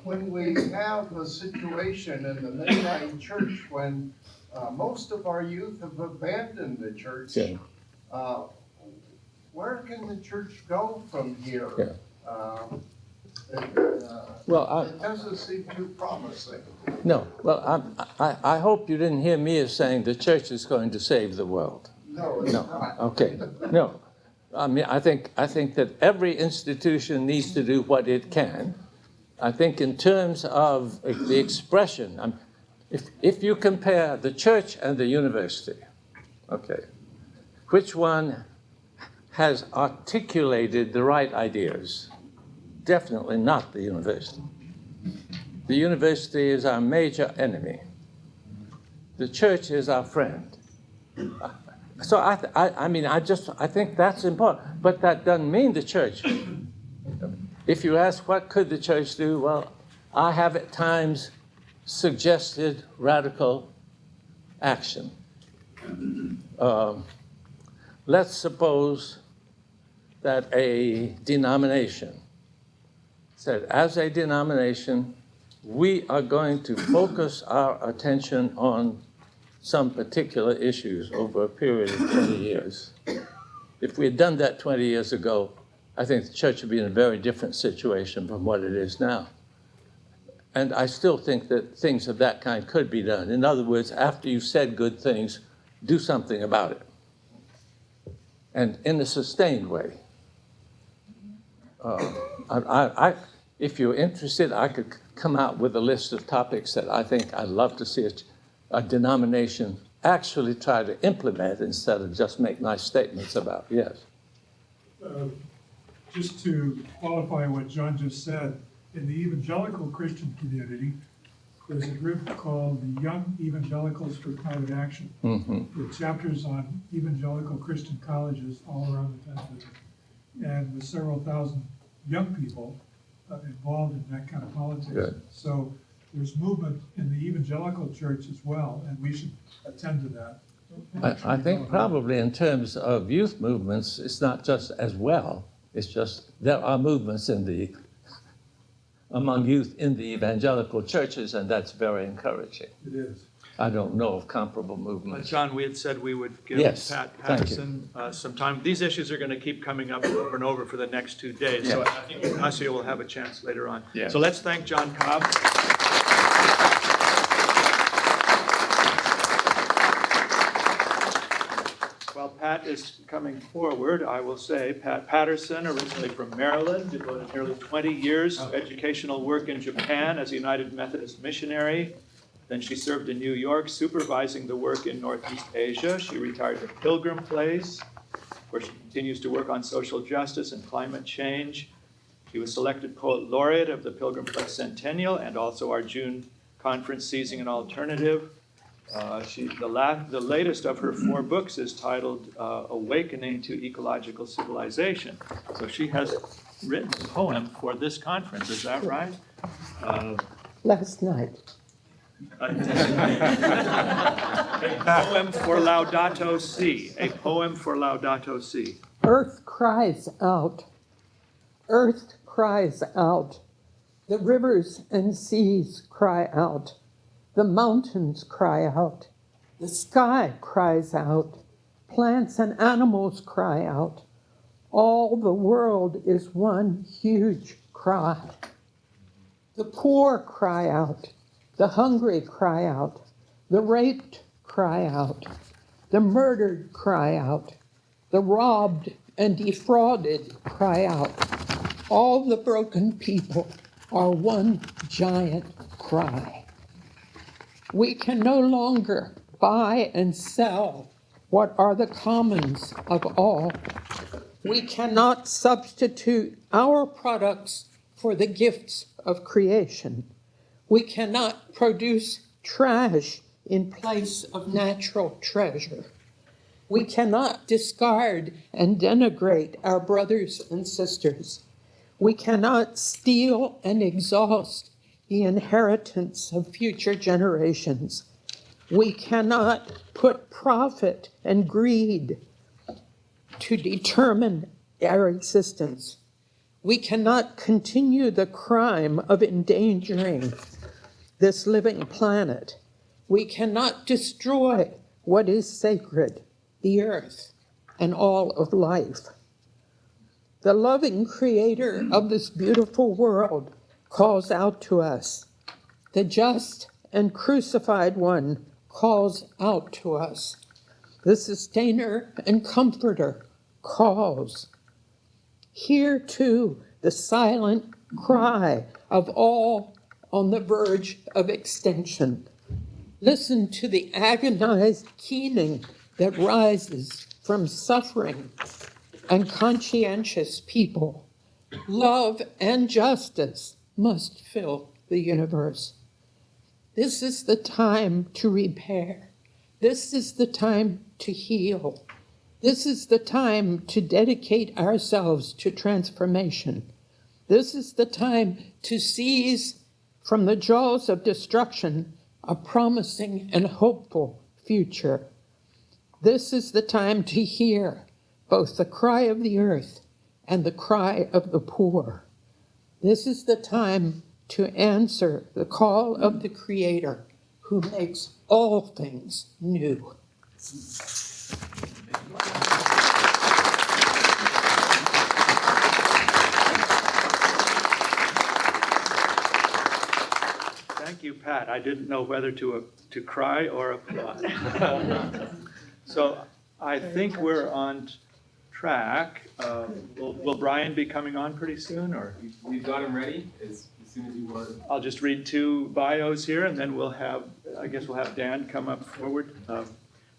when we have a situation in the mainline church when most of our youth have abandoned the church, Yeah. where can the church go from here? Yeah. Well, it doesn't seem too promising. No, well, I hope you didn't hear me as saying the church is going to save the world. No, it's No, not. okay, no. I mean, I think that every institution needs to do what it can. I think in terms of the expression, if you compare the church and the university, okay, which one has articulated the right ideas? Definitely not the university. The university is our major enemy. The church is our friend. So I think that's important, but that doesn't mean the church. If you ask what could the church do, well, I have at times suggested radical action. Let's suppose that a denomination said, as a denomination, we are going to focus our attention on some particular issues over a period of 20 years. If we had done that 20 years ago, I think the church would be in a very different situation from what it is now. And I still think that things of that kind could be done. In other words, after you've said good things, do something about it. And in a sustained way. If you're interested, I could come out with a list of topics that I think I'd love to see a denomination actually try to implement instead of just make nice statements about? Yes. Just to qualify what John just said, in the evangelical Christian community, there's a group called the Young Evangelicals for Climate Action, with chapters on evangelical Christian colleges all around the country, and with several thousand young people involved in that kind of politics. Good. So there's movement in the evangelical church as well, and we should attend to that. I think probably in terms of youth movements, it's not just as well. It's just there are movements among youth in the evangelical churches, and that's very encouraging. It is. I don't know of comparable movements. John, we had said we would give Yes, Pat thank you. Patterson some time. These issues are going to keep coming up over and over for the next 2 days, so I think Ignacio will have a chance later on. Yes. So let's thank John Cobb. While Pat is coming forward, I will say Pat Patterson, originally from Maryland, devoted nearly 20 years to educational work in Japan as a United Methodist missionary. Then she served in New York, supervising the work in Northeast Asia. She retired at Pilgrim Place, where she continues to work on social justice and climate change. She was selected Poet Laureate of the Pilgrim Place Centennial and also our June conference, Seizing an Alternative. The latest of her 4 books is titled Awakening to Ecological Civilization. So she has written a poem for this conference, is that right? Last night. A poem for Laudato Si. A poem for Laudato Si. Earth cries out. Earth cries out. The rivers and seas cry out. The mountains cry out. The sky cries out. Plants and animals cry out. All the world is one huge cry. The poor cry out. The hungry cry out. The raped cry out. The murdered cry out. The robbed and defrauded cry out. All the broken people are one giant cry. We can no longer buy and sell what are the commons of all. We cannot substitute our products for the gifts of creation. We cannot produce trash in place of natural treasure. We cannot discard and denigrate our brothers and sisters. We cannot steal and exhaust the inheritance of future generations. We cannot put profit and greed to determine our existence. We cannot continue the crime of endangering this living planet. We cannot destroy what is sacred, the earth, and all of life. The loving creator of this beautiful world calls out to us. The just and crucified one calls out to us. The sustainer and comforter calls. Hear too the silent cry of all on the verge of extinction. Listen to the agonized keening that rises from suffering and conscientious people. Love and justice must fill the universe. This is the time to repair. This is the time to heal. This is the time to dedicate ourselves to transformation. This is the time to seize from the jaws of destruction a promising and hopeful future. This is the time to hear both the cry of the earth and the cry of the poor. This is the time to answer the call of the Creator who makes all things new. Thank you, Pat. I didn't know whether to cry or applaud. So I think we're on track. Will Brian be coming on pretty soon, or? We've got him ready. As soon as you would. I'll just read 2 bios here, and then we'll have Dan come up forward.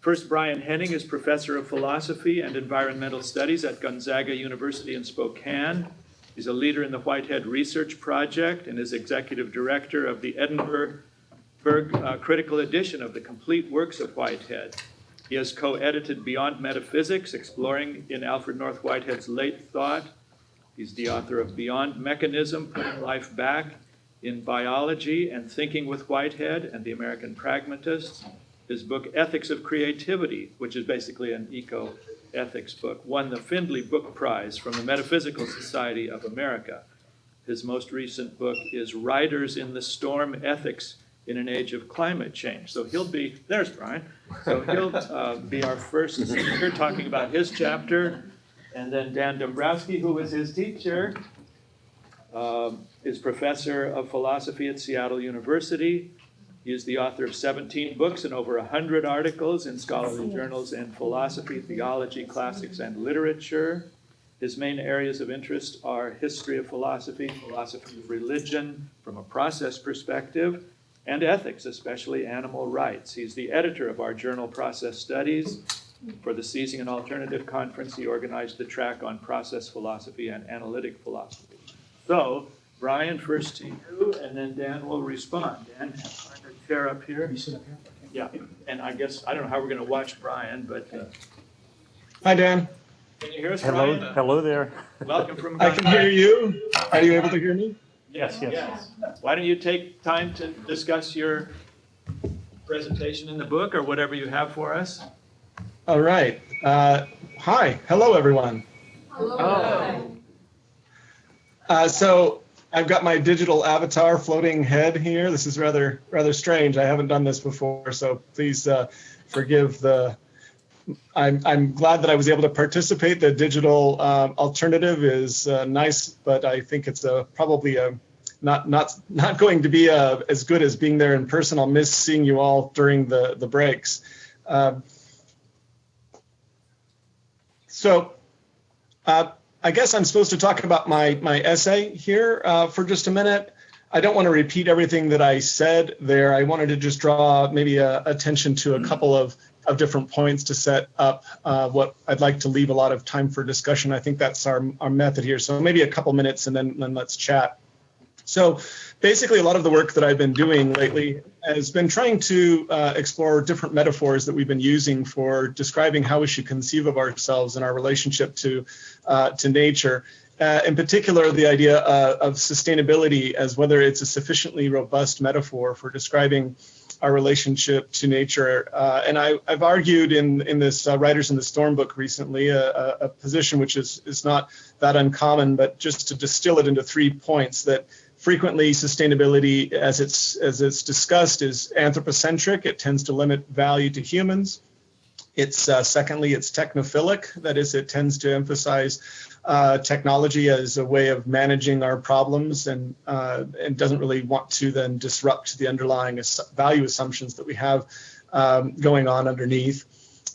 First, Brian Henning is Professor of Philosophy and Environmental Studies at Gonzaga University in Spokane. He's a leader in the Whitehead Research Project and is Executive Director of the Edinburgh critical edition of the complete works of Whitehead. He has co-edited Beyond Metaphysics, exploring in Alfred North Whitehead's late thought. He's the author of Beyond Mechanism, Putting Life Back in Biology and Thinking with Whitehead and the American Pragmatists. His book, Ethics of Creativity, which is basically an eco-ethics book, won the Findley Book Prize from the Metaphysical Society of America. His most recent book is Riders in the Storm, Ethics in an Age of Climate Change. So there's Brian. So he'll be our first speaker talking about his chapter. And then Dan Dombrowski, who was his teacher, is Professor of Philosophy at Seattle University. He is the author of 17 books and over 100 articles in scholarly journals in philosophy, theology, classics, and literature. His main areas of interest are history of philosophy, philosophy of religion from a process perspective, and ethics, especially animal rights. He's the editor of our journal, Process Studies. For the Seizing an Alternative Conference, he organized the track on process philosophy and analytic philosophy. So, Brian, first to you, and then Dan will respond. Dan, find a chair up here. You sit up here. Yeah, and I guess, I don't know how we're going to watch Brian, but Hi, Dan. can you hear us, Hello, Brian? hello there. Welcome from I can hear you. Are you able to hear me? Yes. Why don't you take time to discuss your presentation in the book or whatever you have for us? All right. Hi. Hello, everyone. Hello. So I've got my digital avatar floating head here. This is rather strange. I haven't done this before, so please forgive the. I'm glad that I was able to participate. The digital alternative is nice, but I think it's probably not going to be as good as being there in person. I'll miss seeing you all during the breaks. So I guess I'm supposed to talk about my essay here for just a minute. I don't want to repeat everything that I said there. I wanted to just draw maybe attention to a couple of different points to set up what I'd like to leave a lot of time for discussion. I think that's our method here. So maybe a couple minutes and then let's chat. So basically, a lot of the work that I've been doing lately has been trying to explore different metaphors that we've been using for describing how we should conceive of ourselves and our relationship to nature. In particular, the idea of sustainability as whether it's a sufficiently robust metaphor for describing our relationship to nature. And I've argued in this Riders in the Storm book recently, a position which is not that uncommon, but just to distill it into 3 points, that frequently sustainability, as it's discussed, is anthropocentric. It tends to limit value to humans. It's secondly, it's technophilic. That is, it tends to emphasize technology as a way of managing our problems and doesn't really want to then disrupt the underlying value assumptions that we have going on underneath.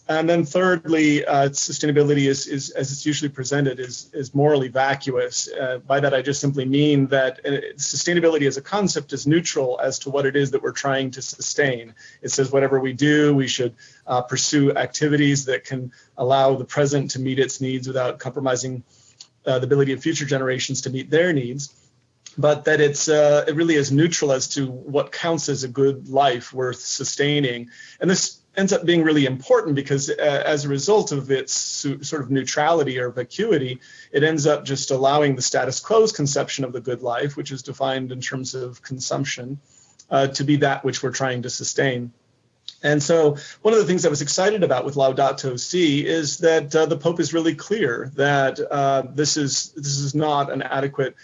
And then thirdly, sustainability is, as it's usually presented, is morally vacuous. By that, I just simply mean that sustainability as a concept is neutral as to what it is that we're trying to sustain. It says whatever we do, we should pursue activities that can allow the present to meet its needs without compromising the ability of future generations to meet their needs. But that it really is neutral as to what counts as a good life worth sustaining. And this ends up being really important because as a result of its sort of neutrality or vacuity, it ends up just allowing the status quo's conception of the good life, which is defined in terms of consumption, to be that which we're trying to sustain. And so one of the things I was excited about with Laudato Si is that the Pope is really clear that this is not an adequate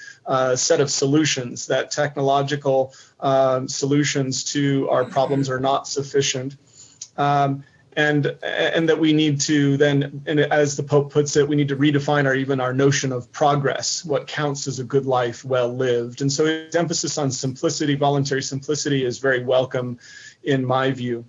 set of solutions, that technological solutions to our problems are not sufficient. And that we need to then, and as the Pope puts it, we need to redefine our notion of progress, what counts as a good life well lived. And so his emphasis on simplicity, voluntary simplicity, is very welcome in my view.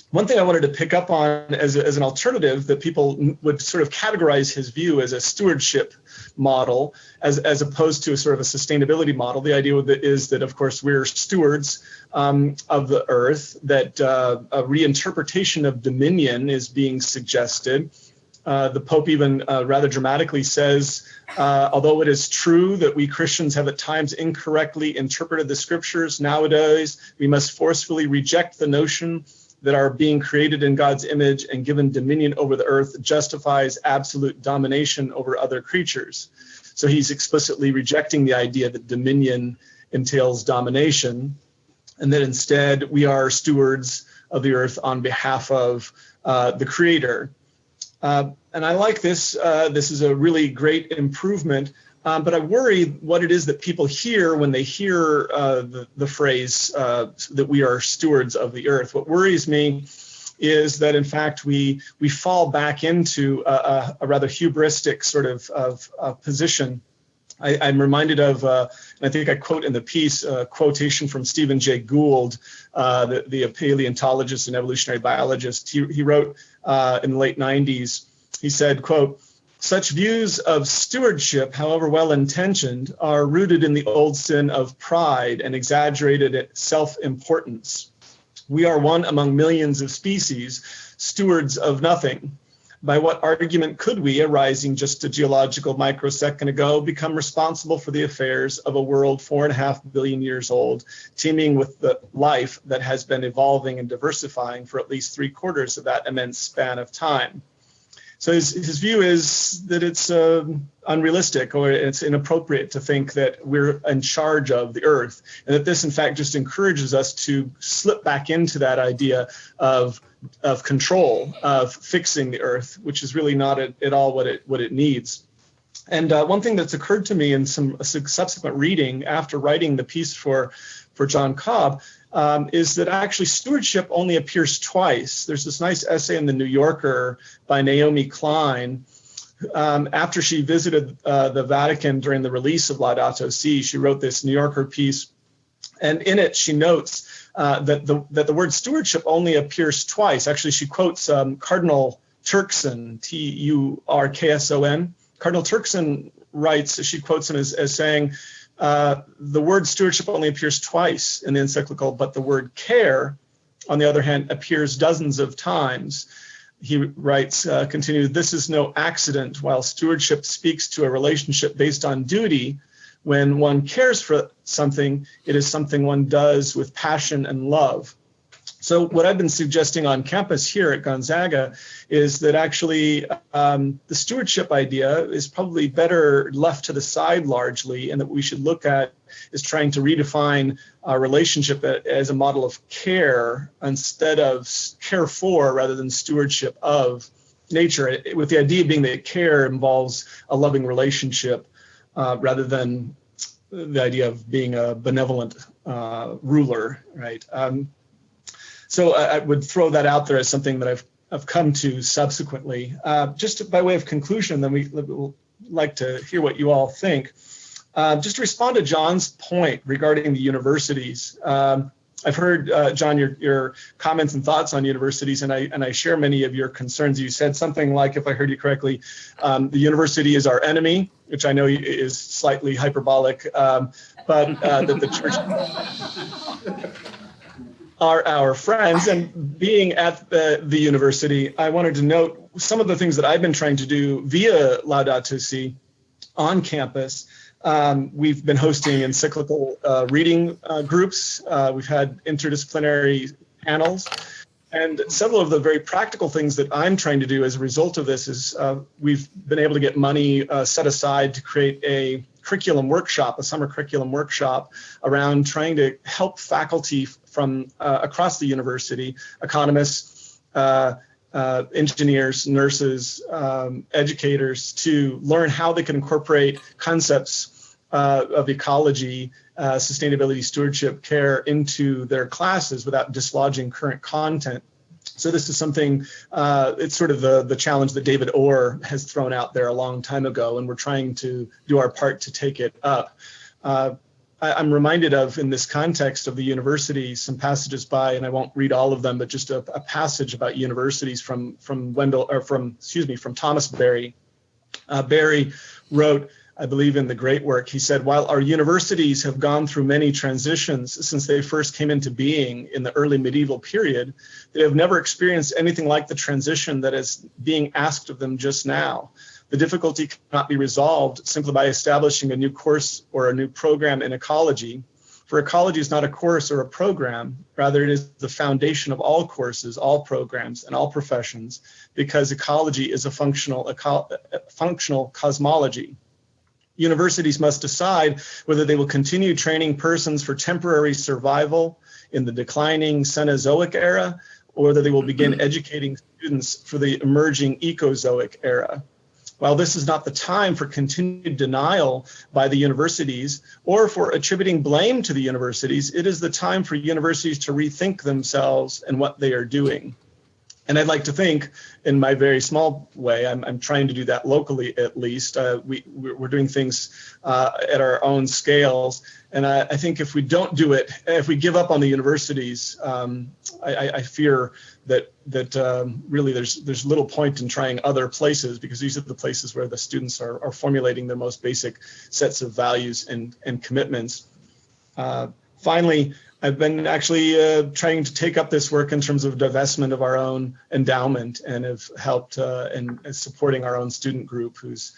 one thing I wanted to pick up on as an alternative that people would sort of categorize his view as a stewardship model as opposed to a sort of a sustainability model. The idea is that, of course, we're stewards of the earth, that a reinterpretation of dominion is being suggested. The Pope even rather dramatically says, although it is true that we Christians have at times incorrectly interpreted the scriptures, nowadays we must forcefully reject the notion that our being created in God's image and given dominion over the earth justifies absolute domination over other creatures. So he's explicitly rejecting the idea that dominion entails domination, and that instead we are stewards of the earth on behalf of the Creator. And I like this. This is a really great improvement. But I worry what it is that people hear when they hear the phrase that we are stewards of the earth. What worries me is that, in fact, we fall back into a rather hubristic sort of position. I'm reminded of, and I think I quote in the piece, a quotation from Stephen Jay Gould, the paleontologist and evolutionary biologist. He wrote in the late 90s, he said, quote, "Such views of stewardship, however well-intentioned, are rooted in the old sin of pride and exaggerated self-importance. We are one among millions of species, stewards of nothing. By what argument could we, arising just a geological microsecond ago, become responsible for the affairs of a world 4.5 billion years old, teeming with the life that has been evolving and diversifying for at least 3/4 of that immense span of time?" So his view is that it's unrealistic, or it's inappropriate to think that we're in charge of the earth, and that this in fact just encourages us to slip back into that idea of control, of fixing the earth, which is really not at all what it needs. And one thing that's occurred to me in some subsequent reading after writing the piece for John Cobb is that actually stewardship only appears twice. There's this nice essay in the New Yorker by Naomi Klein. After she visited the Vatican during the release of Laudato Si, she wrote this New Yorker piece, and in it she notes that the word stewardship only appears twice. Actually, she quotes Cardinal Turkson, Turkson. Cardinal Turkson writes, she quotes him as saying, the word stewardship only appears twice in the encyclical, but the word care, on the other hand, appears dozens of times. He writes, continues, "This is no accident. While stewardship speaks to a relationship based on duty, when one cares for something, it is something one does with passion and love." So what I've been suggesting on campus here at Gonzaga is that actually the stewardship idea is probably better left to the side largely, and that we should look at is trying to redefine our relationship as a model of care instead of care for, rather than stewardship of nature, with the idea being that care involves a loving relationship rather than the idea of being a benevolent ruler, right? So I would throw that out there as something that I've come to subsequently. Just by way of conclusion, then we would like to hear what you all think. Just to respond to John's point regarding the universities. I've heard, John, your comments and thoughts on universities, and I share many of your concerns. You said something like, if I heard you correctly, the university is our enemy, which I know is slightly hyperbolic, but that the church are our friends. And being at the university, I wanted to note some of the things that I've been trying to do via Laudato Si on campus. We've been hosting encyclical reading groups. We've had interdisciplinary panels. And several of the very practical things that I'm trying to do as a result of this is we've been able to get money set aside to create a curriculum workshop, a summer curriculum workshop around trying to help faculty from across the university, economists, engineers, nurses, educators, to learn how they can incorporate concepts of ecology, sustainability, stewardship, care into their classes without dislodging current content. So this is something, it's sort of the challenge that David Orr has thrown out there a long time ago, and we're trying to do our part to take it up. I'm reminded of in this context of the university, some passages by, and I won't read all of them, but just a passage about universities from Thomas Berry. Berry wrote, I believe in the great work, he said, while our universities have gone through many transitions since they first came into being in the early medieval period, they have never experienced anything like the transition that is being asked of them just now. The difficulty cannot be resolved simply by establishing a new course or a new program in ecology. For ecology is not a course or a program, rather it is the foundation of all courses, all programs, and all professions, because ecology is a functional cosmology. Universities must decide whether they will continue training persons for temporary survival in the declining Cenozoic era, or whether they will begin educating students for the emerging Ecozoic era. While this is not the time for continued denial by the universities or for attributing blame to the universities, it is the time for universities to rethink themselves and what they are doing. And I'd like to think, in my very small way, I'm trying to do that locally at least. We're doing things at our own scales. And I think if we don't do it, if we give up on the universities, I fear that really there's little point in trying other places, because these are the places where the students are formulating their most basic sets of values and commitments. Finally, I've been actually trying to take up this work in terms of divestment of our own endowment, and have helped in supporting our own student group who's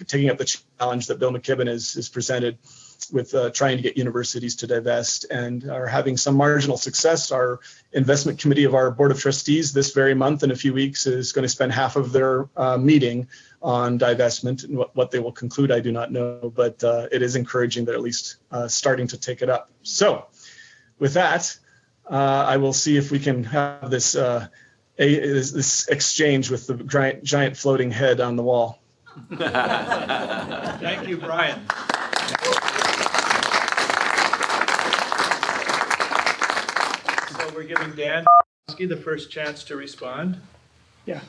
taking up the challenge that Bill McKibben has presented with trying to get universities to divest, and are having some marginal success. Our investment committee of our board of trustees this very month in a few weeks is going to spend half of their meeting on divestment, and what they will conclude I do not know, but it is encouraging that at least starting to take it up. So with that, I will see if we can have this this exchange with the giant floating head on the wall. Thank you, Brian. So we're giving Dan Dombrowski the first chance to respond. Yeah.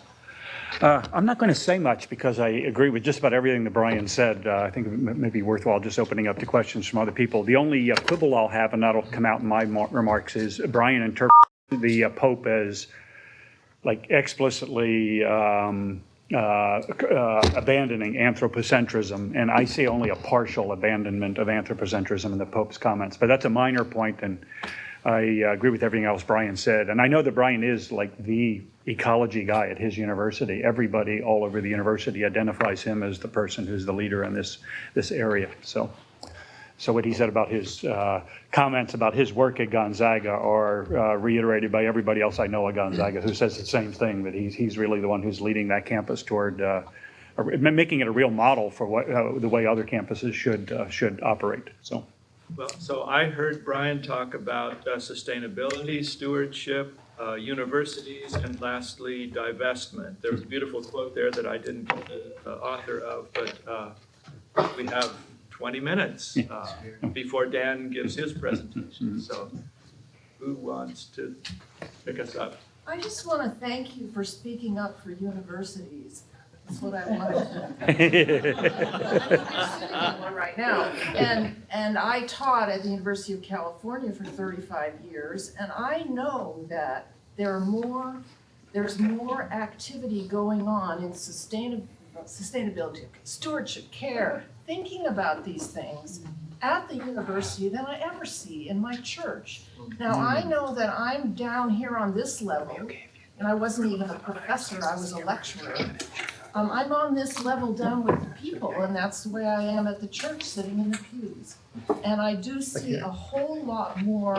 I'm not going to say much because I agree with just about everything that Brian said. I think it may be worthwhile just opening up to questions from other people. The only quibble I'll have, and that'll come out in my remarks, is Brian interprets the Pope as like explicitly abandoning anthropocentrism, and I see only a partial abandonment of anthropocentrism in the Pope's comments. But that's a minor point, and I agree with everything else Brian said. And I know that Brian is like the ecology guy at his university. Everybody all over the university identifies him as the person who's the leader in this area. So what he said about his comments about his work at Gonzaga are reiterated by everybody else I know at Gonzaga, who says the same thing, that he's really the one who's leading that campus toward making it a real model for what the way other campuses should operate. Well, so I heard Brian talk about sustainability, stewardship, universities, and lastly, divestment. There was a beautiful quote there that I didn't get the author of, but we have 20 minutes before Dan gives his presentation. So who wants to pick us up? I just want to thank you for speaking up for universities. That's what I wanted. I'm sitting in one right now. And I taught at the University of California for 35 years, and I know that there's more activity going on in sustainability, stewardship, care, thinking about these things at the university than I ever see in my church. Now, I know that I'm down here on this level, and I wasn't even a professor, I was a lecturer. I'm on this level down with the people, and that's the way I am at the church, sitting in the pews. And I do see a whole lot more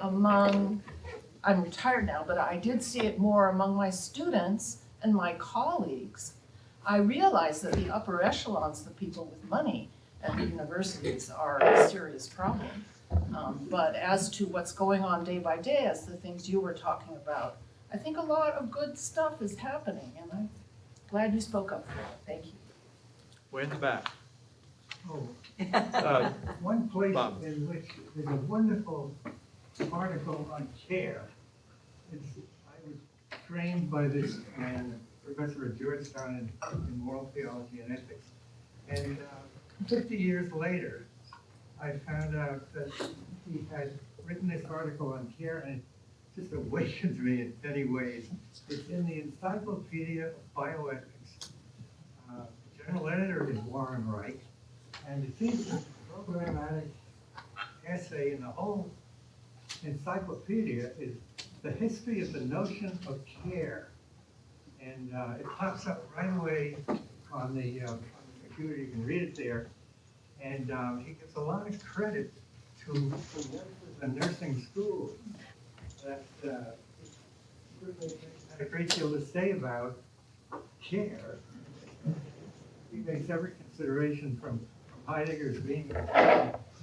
among, I'm retired now, but I did see it more among my students and my colleagues. I realize that the upper echelons, the people with money at the universities, are a serious problem. But as to what's going on day by day, as the things you were talking about, I think a lot of good stuff is happening, and I'm glad you spoke up for it. Thank you. We're in the back. One place Bob. in which there's a wonderful article on care. I was trained by this man, professor at Georgetown in moral theology and ethics. And 50 years later, I found out that he had written this article on care, and it just awakens me in many ways. It's in the Encyclopedia of Bioethics. The general editor is Warren Wright, and the thesis, programmatic essay in the whole encyclopedia is the history of the notion of care. And it pops up right away on the computer. You can read it there. And he gives a lot of credit to nurses and nursing schools that had a great deal to say about care. He makes every consideration from Heidegger's being to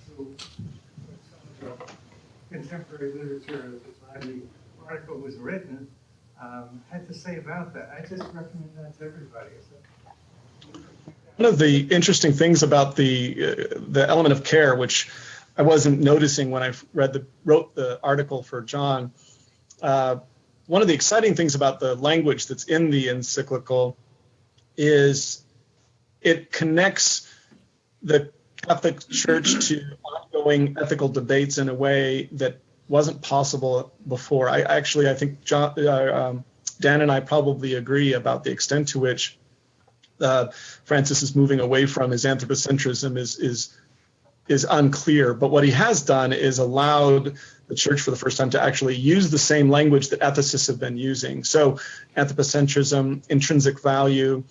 some of the contemporary literature at the time the article was written had to say about that. I just recommend that to everybody. One of the interesting things about the element of care, which I wasn't noticing when I wrote the article for John, one of the exciting things about the language that's in the encyclical is it connects the Catholic Church to ongoing ethical debates in a way that wasn't possible before. I think Dan and I probably agree about the extent to which Francis is moving away from his anthropocentrism is unclear. But what he has done is allowed the church for the first time to actually use the same language that ethicists have been using. So anthropocentrism, intrinsic value,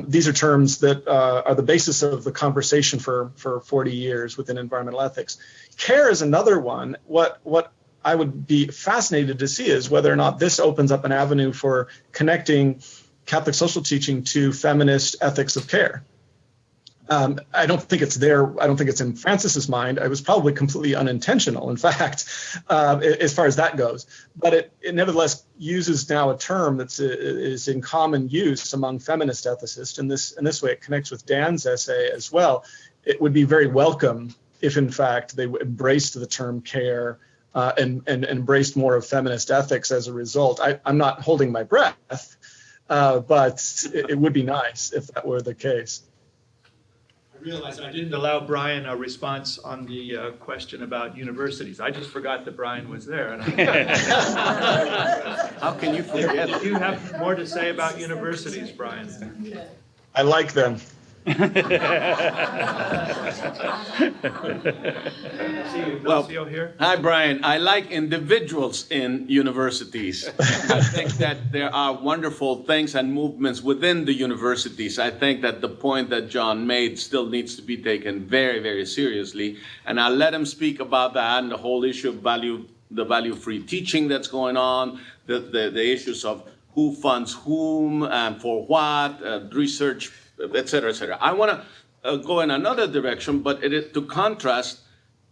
these are terms that are the basis of the conversation for 40 years within environmental ethics. Care is another one. What I would be fascinated to see is whether or not this opens up an avenue for connecting Catholic social teaching to feminist ethics of care. I don't think it's there. I don't think it's in Francis's mind. It was probably completely unintentional, in fact, as far as that goes. But it nevertheless uses now a term that is in common use among feminist ethicists. In this way, it connects with Dan's essay as well. It would be very welcome if, in fact, they embraced the term care and embraced more of feminist ethics as a result. I'm not holding my breath, but it would be nice if that were the case. I realize I didn't allow Brian a response on the question about universities. I just forgot that Brian was there. How can you forget? Do you have more to say about universities, Brian? I like them. Well, here. hi, Brian. I like individuals in universities. I think that there are wonderful things and movements within the universities. I think that the point that John made still needs to be taken very, very seriously. And I'll let him speak about that and the whole issue of the value-free teaching that's going on, the issues of who funds whom and for what, research, et cetera, et cetera. I want to go in another direction, but it is to contrast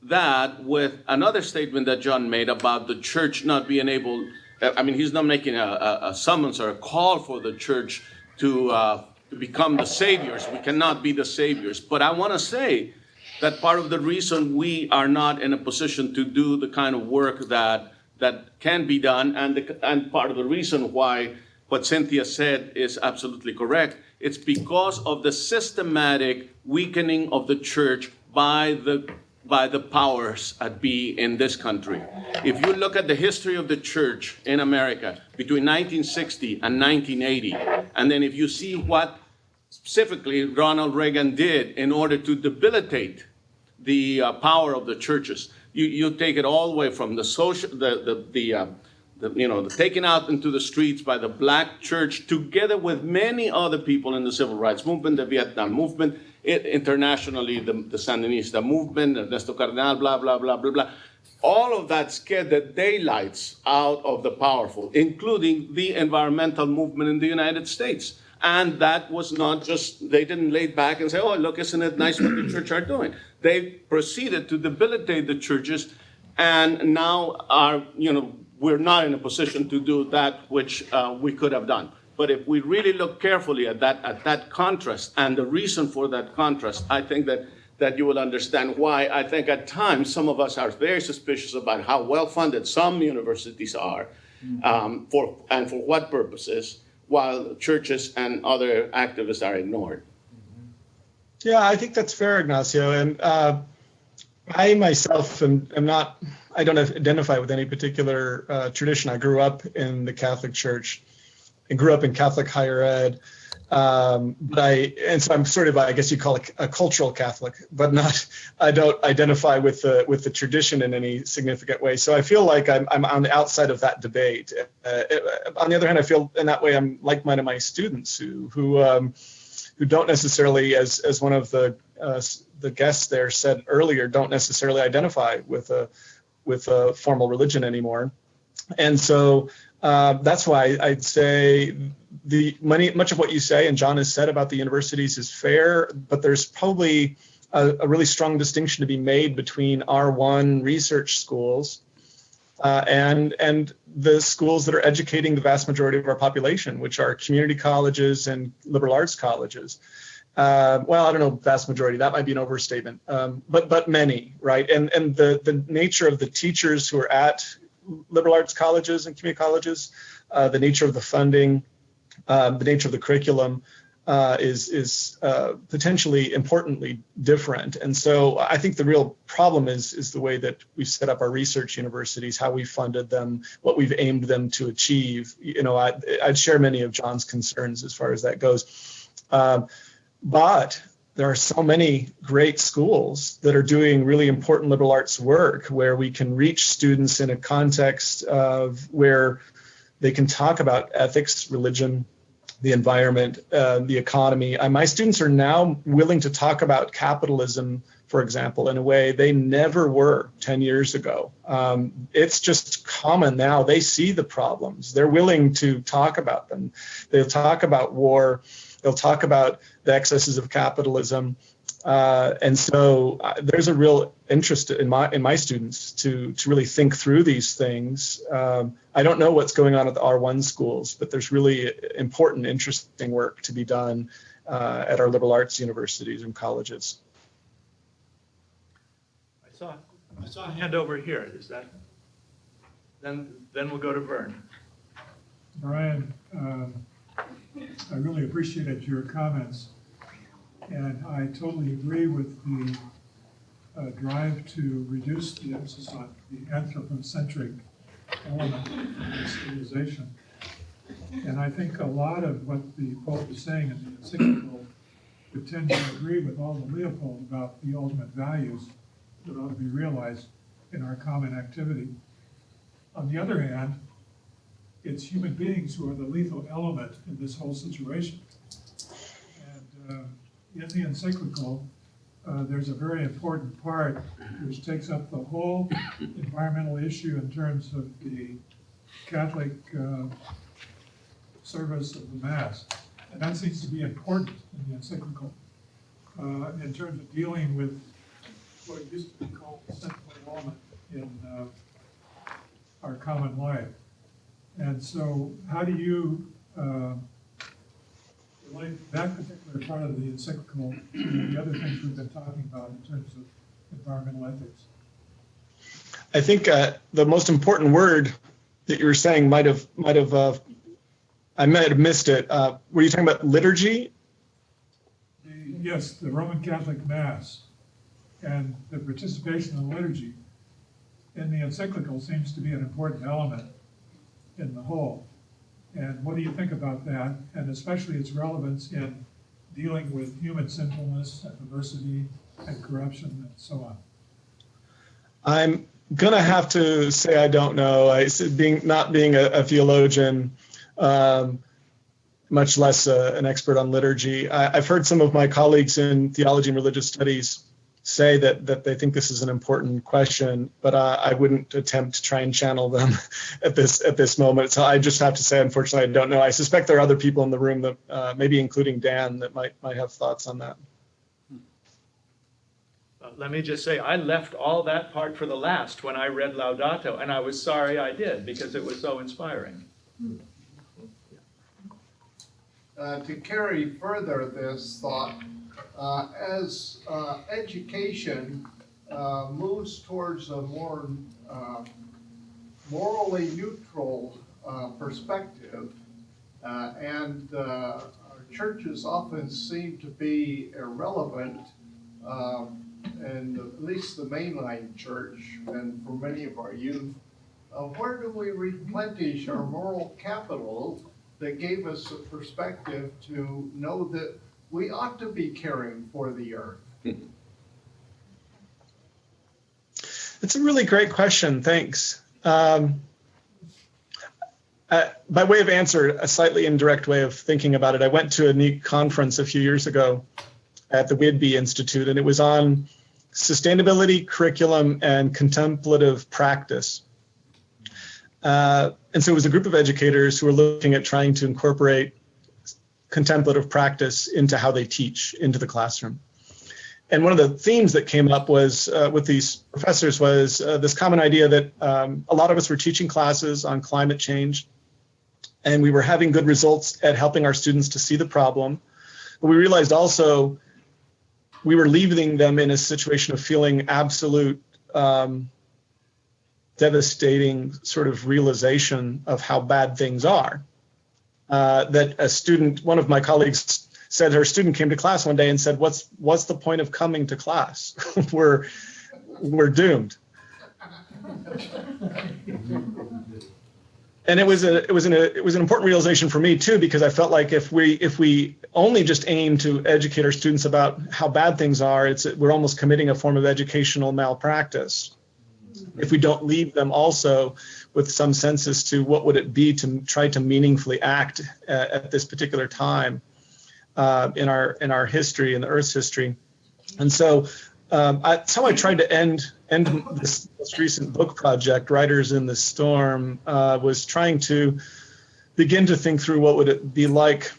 that with another statement that John made about the church not being able, I mean, he's not making a summons or a call for the church to become the saviors. We cannot be the saviors. But I want to say that part of the reason we are not in a position to do the kind of work that can be done, and part of the reason why what Cynthia said is absolutely correct, it's because of the systematic weakening of the church by the powers at be in this country. If you look at the history of the church in America between 1960 and 1980, and then if you see what specifically Ronald Reagan did in order to debilitate the power of the churches, you take it all the way from the social, the taken out into the streets by the black church, together with many other people in the civil rights movement, the Vietnam movement, internationally, the Sandinista movement, Ernesto Cardenal, blah, blah, blah, blah, blah. All of that scared the daylights out of the powerful, including the environmental movement in the United States. And that was not just, they didn't lay back and say, oh, look, isn't it nice what the church are doing? They proceeded to debilitate the churches, and now we're not in a position to do that which we could have done. But if we really look carefully at that contrast and the reason for that contrast, I think that you will understand why I think at times some of us are very suspicious about how well-funded some universities are, for what purposes, while churches and other activists are ignored. Yeah, I think that's fair, Ignacio. And I myself am not, I don't identify with any particular tradition. I grew up in the Catholic Church and grew up in Catholic higher ed. And so I'm sort of, I guess you call it a cultural Catholic, but not, I don't identify with the tradition in any significant way. So I feel like I'm on the outside of that debate. On the other hand, I feel in that way I'm like mine and my students who don't necessarily, as one of the guests there said earlier, don't necessarily identify with a formal religion anymore. And so that's why I'd say much of what you say and John has said about the universities is fair, but there's probably a really strong distinction to be made between R1 research schools and the schools that are educating the vast majority of our population, which are community colleges and liberal arts colleges. Well, I don't know, vast majority, that might be an overstatement, but many, right? And the nature of the teachers who are at liberal arts colleges and community colleges, the nature of the funding, the nature of the curriculum is potentially importantly different. And so I think the real problem is the way that we've set up our research universities, how we funded them, what we've aimed them to achieve. You know, I'd share many of John's concerns as far as that goes. But there are so many great schools that are doing really important liberal arts work where we can reach students in a context of where they can talk about ethics, religion, the environment, the economy. My students are now willing to talk about capitalism, for example, in a way they never were 10 years ago. It's just common now. They see the problems. They're willing to talk about them. They'll talk about war. They'll talk about the excesses of capitalism. And so there's a real interest in my students to really think through these things. I don't know what's going on at the R1 schools, but there's really important, interesting work to be done at our liberal arts universities and colleges. I saw a hand over here. Is that? Then we'll go to Vern. Brian, I really appreciated your comments, and I totally agree with the drive to reduce the emphasis on the anthropocentric element of this civilization. And I think a lot of what the Pope is saying in the encyclical would tend to agree with all the Leopold about the ultimate values that ought to be realized in our common activity. On the other hand, it's human beings who are the lethal element in this whole situation. And in the encyclical, there's a very important part which takes up the whole environmental issue in terms of the Catholic service of the Mass. And that seems to be important in the encyclical in terms of dealing with what used to be called the central element in our common life. And so how do you relate that particular part of the encyclical to the other things we've been talking about in terms of environmental ethics? I think the most important word that you were saying I might have missed it. Were you talking about liturgy? Yes, the Roman Catholic Mass and the participation in liturgy in the encyclical seems to be an important element in the whole. And what do you think about that? And especially its relevance in dealing with human sinfulness and perversity and corruption and so on. I'm gonna have to say I don't know. Not being a theologian, much less an expert on liturgy. I've heard some of my colleagues in theology and religious studies say that they think this is an important question, but I wouldn't attempt to try and channel them at this moment. So I just have to say, unfortunately, I don't know. I suspect there are other people in the room that maybe including Dan that might have thoughts on that. Let me just say, I left all that part for the last when I read Laudato, and I was sorry I did because it was so inspiring. To carry further this thought, as education moves towards a more morally neutral perspective, and our churches often seem to be irrelevant and at least the mainline church, and for many of our youth, where do we replenish our moral capital that gave us a perspective to know that we ought to be caring for the earth? It's a really great question. Thanks. By way of answer, a slightly indirect way of thinking about it, I went to a neat conference a few years ago at the Whidbey Institute, and it was on sustainability, curriculum, and contemplative practice. And so it was a group of educators who were looking at trying to incorporate contemplative practice into how they teach into the classroom. And one of the themes that came up was with these professors was this common idea that a lot of us were teaching classes on climate change, and we were having good results at helping our students to see the problem. But we realized also we were leaving them in a situation of feeling absolute devastating sort of realization of how bad things are. That a student, one of my colleagues said her student came to class one day and said, what's the point of coming to class? we're doomed. And it was an important realization for me too, because I felt like if we only just aim to educate our students about how bad things are, we're almost committing a form of educational malpractice. If we don't leave them also with some sense as to what would it be to try to meaningfully act at this particular time in our history, in the Earth's history. And so that's how I tried to end this most recent book project, Writers in the Storm, was trying to begin to think through what would it be like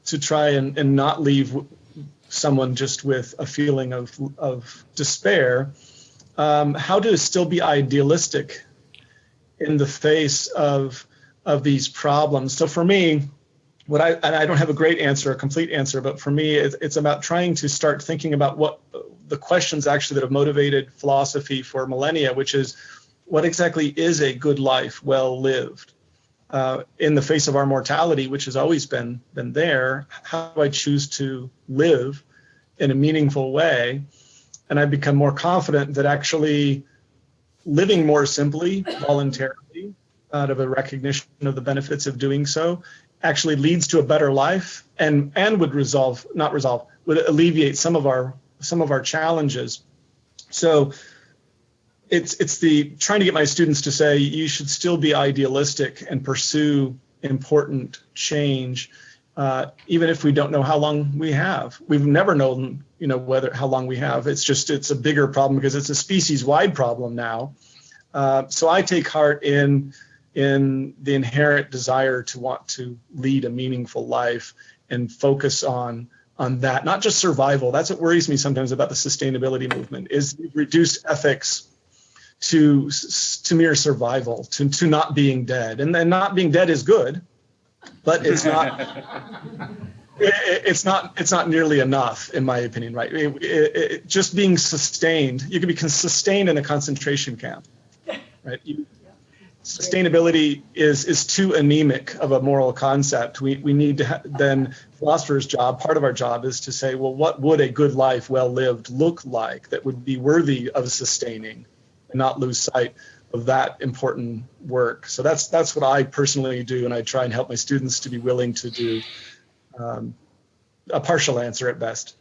to try and not leave someone just with a feeling of despair. How to still be idealistic in the face of these problems. So for me, and I don't have a great answer, a complete answer, but for me, it's about trying to start thinking about what the questions actually that have motivated philosophy for millennia, which is what exactly is a good life well lived? In the face of our mortality, which has always been there, how do I choose to live in a meaningful way? And I've become more confident that actually living more simply, voluntarily, out of a recognition of the benefits of doing so, actually leads to a better life and would would alleviate some of our challenges. So it's the trying to get my students to say you should still be idealistic and pursue important change, even if we don't know how long we have. We've never known, how long we have. It's a bigger problem because it's a species-wide problem now. So I take heart in the inherent desire to want to lead a meaningful life and focus on that, not just survival. That's what worries me sometimes about the sustainability movement, is we've reduced ethics to mere survival, to not being dead. And then not being dead is good, but it's not it's not nearly enough, in my opinion, right? Just being sustained, you can be sustained in a concentration camp, right? Sustainability is too anemic of a moral concept. We need to then philosopher's job, part of our job is to say, well, what would a good life well lived look like that would be worthy of sustaining and not lose sight of that important work? So that's what I personally do, and I try and help my students to be willing to do a partial answer at best.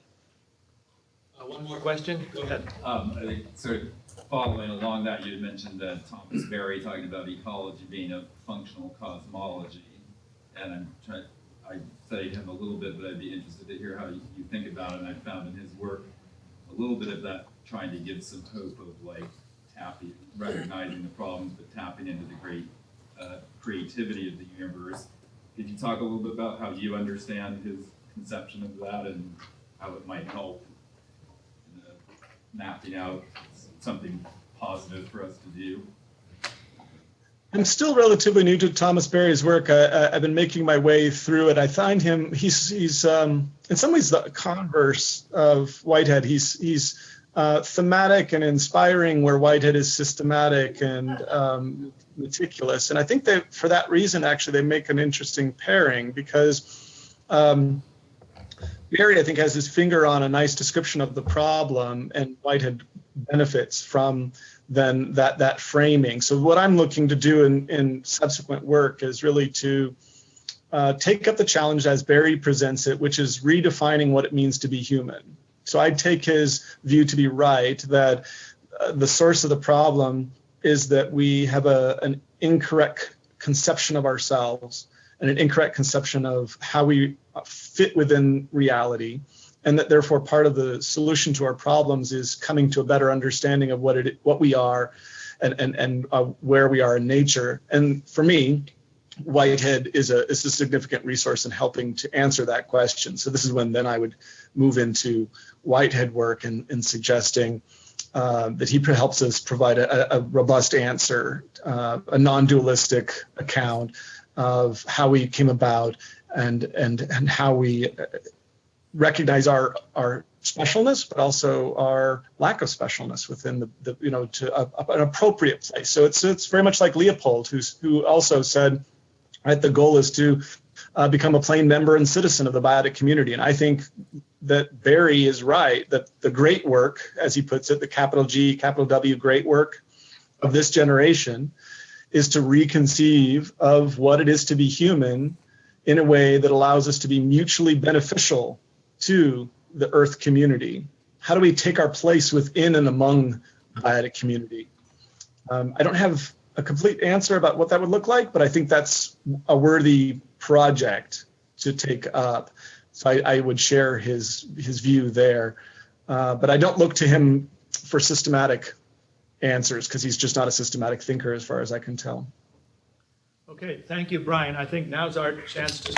One more question? Go ahead. I think sort of following along that, you had mentioned Thomas Berry talking about ecology being a functional cosmology, and I studied him a little bit, but I'd be interested to hear how you think about it. And I found in his work a little bit of that trying to give some hope of recognizing the problems, but tapping into the great creativity of the universe. Could you talk a little bit about how you understand his conception of that and how it might help in mapping out something positive for us to do? I'm still relatively new to Thomas Berry's work. I've been making my way through it. I find him, he's in some ways the converse of Whitehead. He's thematic and inspiring, where Whitehead is systematic and meticulous. And I think that for that reason, actually, they make an interesting pairing, because Barry, I think, has his finger on a nice description of the problem, and Whitehead benefits from then that framing. So what I'm looking to do in subsequent work is really to take up the challenge as Barry presents it, which is redefining what it means to be human. So I take his view to be right, that the source of the problem is that we have an incorrect conception of ourselves and an incorrect conception of how we fit within reality, and that therefore part of the solution to our problems is coming to a better understanding of what we are and where we are in nature. And for me, Whitehead is a significant resource in helping to answer that question. So this is when then I would move into Whitehead work and suggesting that he helps us provide a robust answer, a non-dualistic account of how we came about and how we recognize our specialness, but also our lack of specialness within an appropriate place. So it's very much like Leopold, who also said, right, the goal is to become a plain member and citizen of the biotic community. And I think that Barry is right, that the great work, as he puts it, the capital G, capital W great work of this generation is to reconceive of what it is to be human in a way that allows us to be mutually beneficial to the Earth community. How do we take our place within and among the biotic community? I don't have a complete answer about what that would look like, but I think that's a worthy project to take up. So I would share his view there. But I don't look to him for systematic answers, because he's just not a systematic thinker as far as I can tell. Okay, thank you, Brian. I think now's our chance to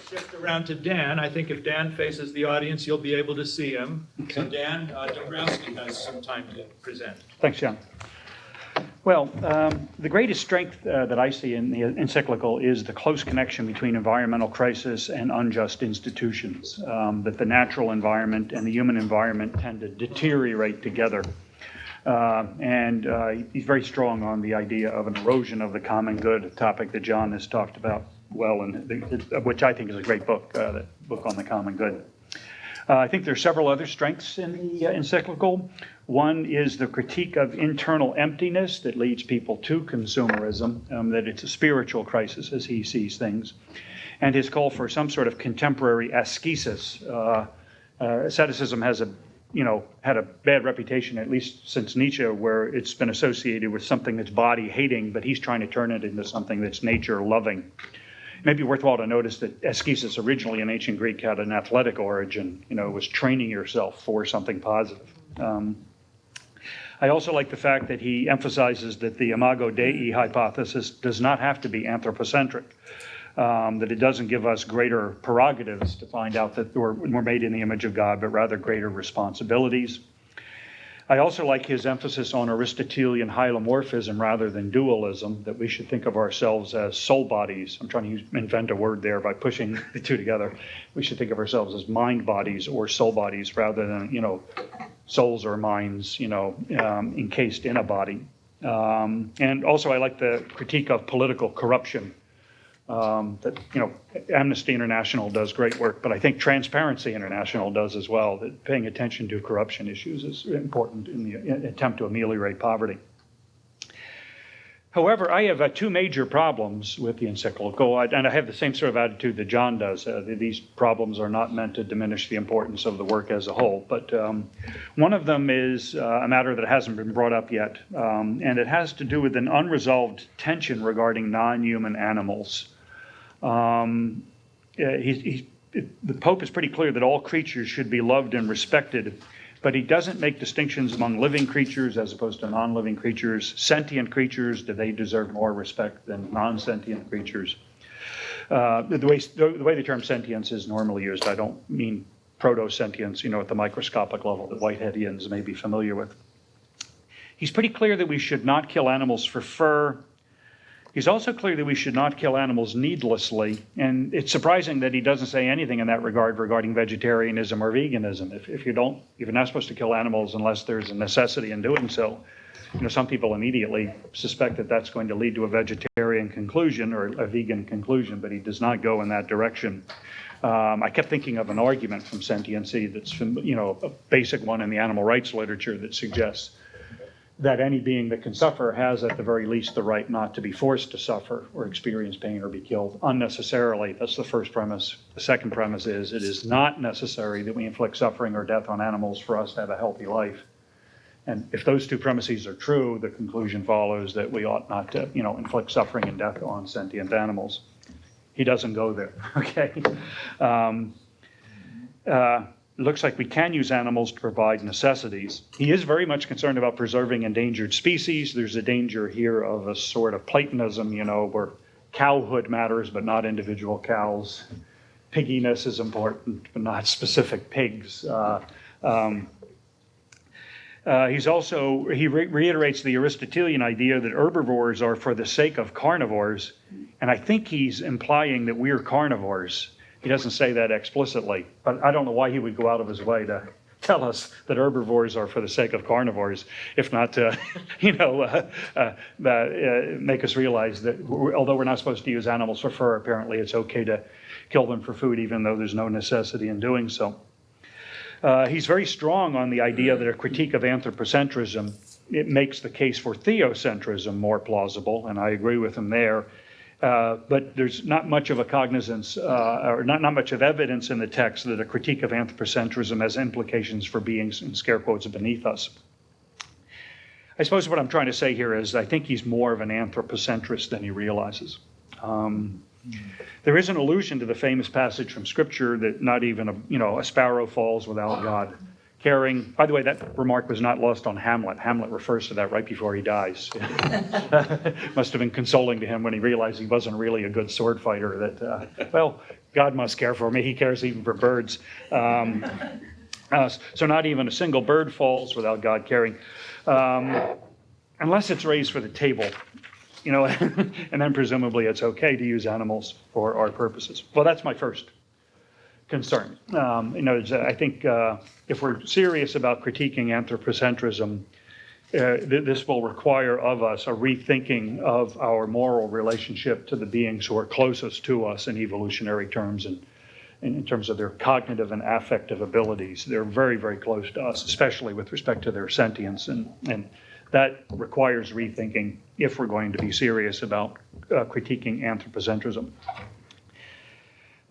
shift around to Dan. I think if Dan faces the audience, you'll be able to see him. Okay. So Dan Dombrowski has some time to present. Thanks, John. Well, the greatest strength that I see in the encyclical is the close connection between environmental crisis and unjust institutions, that the natural environment and the human environment tend to deteriorate together. And he's very strong on the idea of an erosion of the common good, a topic that John has talked about well, and which I think is a great book, that book on the common good. I think there are several other strengths in the encyclical. One is the critique of internal emptiness that leads people to consumerism, that it's a spiritual crisis as he sees things, and his call for some sort of contemporary ascesis. Asceticism has had a bad reputation, at least since Nietzsche, where it's been associated with something that's body-hating, but he's trying to turn it into something that's nature-loving. It may be worthwhile to notice that ascesis originally in ancient Greek had an athletic origin, was training yourself for something positive. I also like the fact that he emphasizes that the imago Dei hypothesis does not have to be anthropocentric, that it doesn't give us greater prerogatives to find out that we're made in the image of God, but rather greater responsibilities. I also like his emphasis on Aristotelian hylomorphism rather than dualism, that we should think of ourselves as soul bodies. I'm trying to invent a word there by pushing the two together. We should think of ourselves as mind bodies or soul bodies rather than, souls or minds, encased in a body. And also I like the critique of political corruption. That Amnesty International does great work, but I think Transparency International does as well. That paying attention to corruption issues is important in the attempt to ameliorate poverty. However, I have two major problems with the encyclical, and I have the same sort of attitude that John does. These problems are not meant to diminish the importance of the work as a whole, but one of them is a matter that hasn't been brought up yet, and it has to do with an unresolved tension regarding non-human animals. The Pope is pretty clear that all creatures should be loved and respected, but he doesn't make distinctions among living creatures as opposed to non-living creatures. Sentient creatures, do they deserve more respect than non-sentient creatures? The way the term sentience is normally used, I don't mean proto-sentience, at the microscopic level that Whiteheadians may be familiar with. He's pretty clear that we should not kill animals for fur. He's also clear that we should not kill animals needlessly, and it's surprising that he doesn't say anything in that regard regarding vegetarianism or veganism. If you're not supposed to kill animals unless there's a necessity in doing so, some people immediately suspect that that's going to lead to a vegetarian conclusion or a vegan conclusion, but he does not go in that direction. I kept thinking of an argument from sentiency that's, a basic one in the animal rights literature that suggests that any being that can suffer has at the very least the right not to be forced to suffer or experience pain or be killed unnecessarily. That's the first premise. The second premise is it is not necessary that we inflict suffering or death on animals for us to have a healthy life. And if those two premises are true, the conclusion follows that we ought not to, inflict suffering and death on sentient animals. He doesn't go there, okay? Looks like we can use animals to provide necessities. He is very much concerned about preserving endangered species. There's a danger here of a sort of Platonism, where cowhood matters, but not individual cows. Pigginess is important, but not specific pigs. He reiterates the Aristotelian idea that herbivores are for the sake of carnivores, and I think he's implying that we're carnivores. He doesn't say that explicitly, but I don't know why he would go out of his way to tell us that herbivores are for the sake of carnivores, if not to, make us realize that although we're not supposed to use animals for fur, apparently it's okay to kill them for food, even though there's no necessity in doing so. He's very strong on the idea that a critique of anthropocentrism, it makes the case for theocentrism more plausible, and I agree with him there. But there's not much of a cognizance, or not much of evidence in the text that a critique of anthropocentrism has implications for beings, in scare quotes, beneath us. I suppose what I'm trying to say here is I think he's more of an anthropocentrist than he realizes. There is an allusion to the famous passage from Scripture that not even a sparrow falls without God caring. By the way, that remark was not lost on Hamlet. Hamlet refers to that right before he dies. Must have been consoling to him when he realized he wasn't really a good sword fighter, that, God must care for me. He cares even for birds. So not even a single bird falls without God caring, unless it's raised for the table. And then presumably it's okay to use animals for our purposes. Well, that's my first concern. I think if we're serious about critiquing anthropocentrism, this will require of us a rethinking of our moral relationship to the beings who are closest to us in evolutionary terms and in terms of their cognitive and affective abilities. They're very, very close to us, especially with respect to their sentience, and that requires rethinking if we're going to be serious about critiquing anthropocentrism.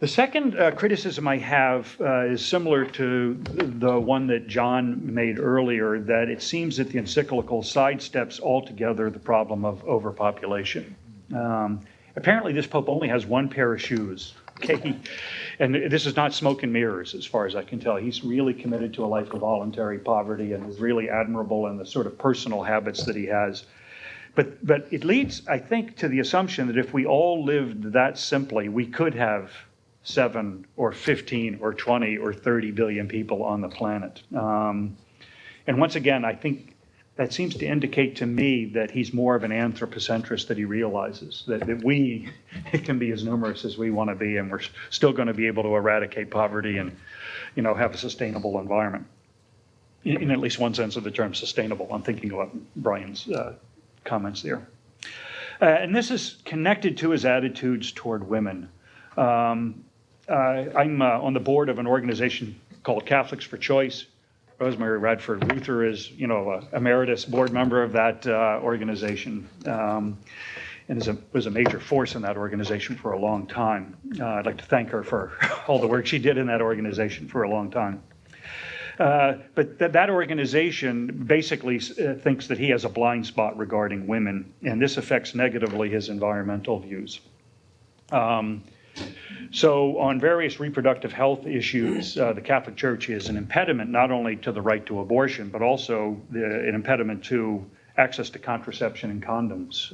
The second criticism I have is similar to the one that John made earlier, that it seems that the encyclical sidesteps altogether the problem of overpopulation. Apparently this Pope only has one pair of shoes, okay? And this is not smoke and mirrors as far as I can tell. He's really committed to a life of voluntary poverty and is really admirable in the sort of personal habits that he has. But it leads, I think, to the assumption that if we all lived that simply, we could have 7 or 15 or 20 or 30 billion people on the planet. And once again, I think that seems to indicate to me that he's more of an anthropocentrist than he realizes, that we can be as numerous as we want to be, and we're still going to be able to eradicate poverty and, have a sustainable environment. In at least one sense of the term sustainable. I'm thinking about Brian's comments there. And this is connected to his attitudes toward women. I'm on the board of an organization called Catholics for Choice. Rosemary Radford Luther is, emeritus board member of that organization, and was a major force in that organization for a long time. I'd like to thank her for all the work she did in that organization for a long time. But that organization basically thinks that he has a blind spot regarding women, and this affects negatively his environmental views. So on various reproductive health issues, the Catholic Church is an impediment not only to the right to abortion, but also an impediment to access to contraception and condoms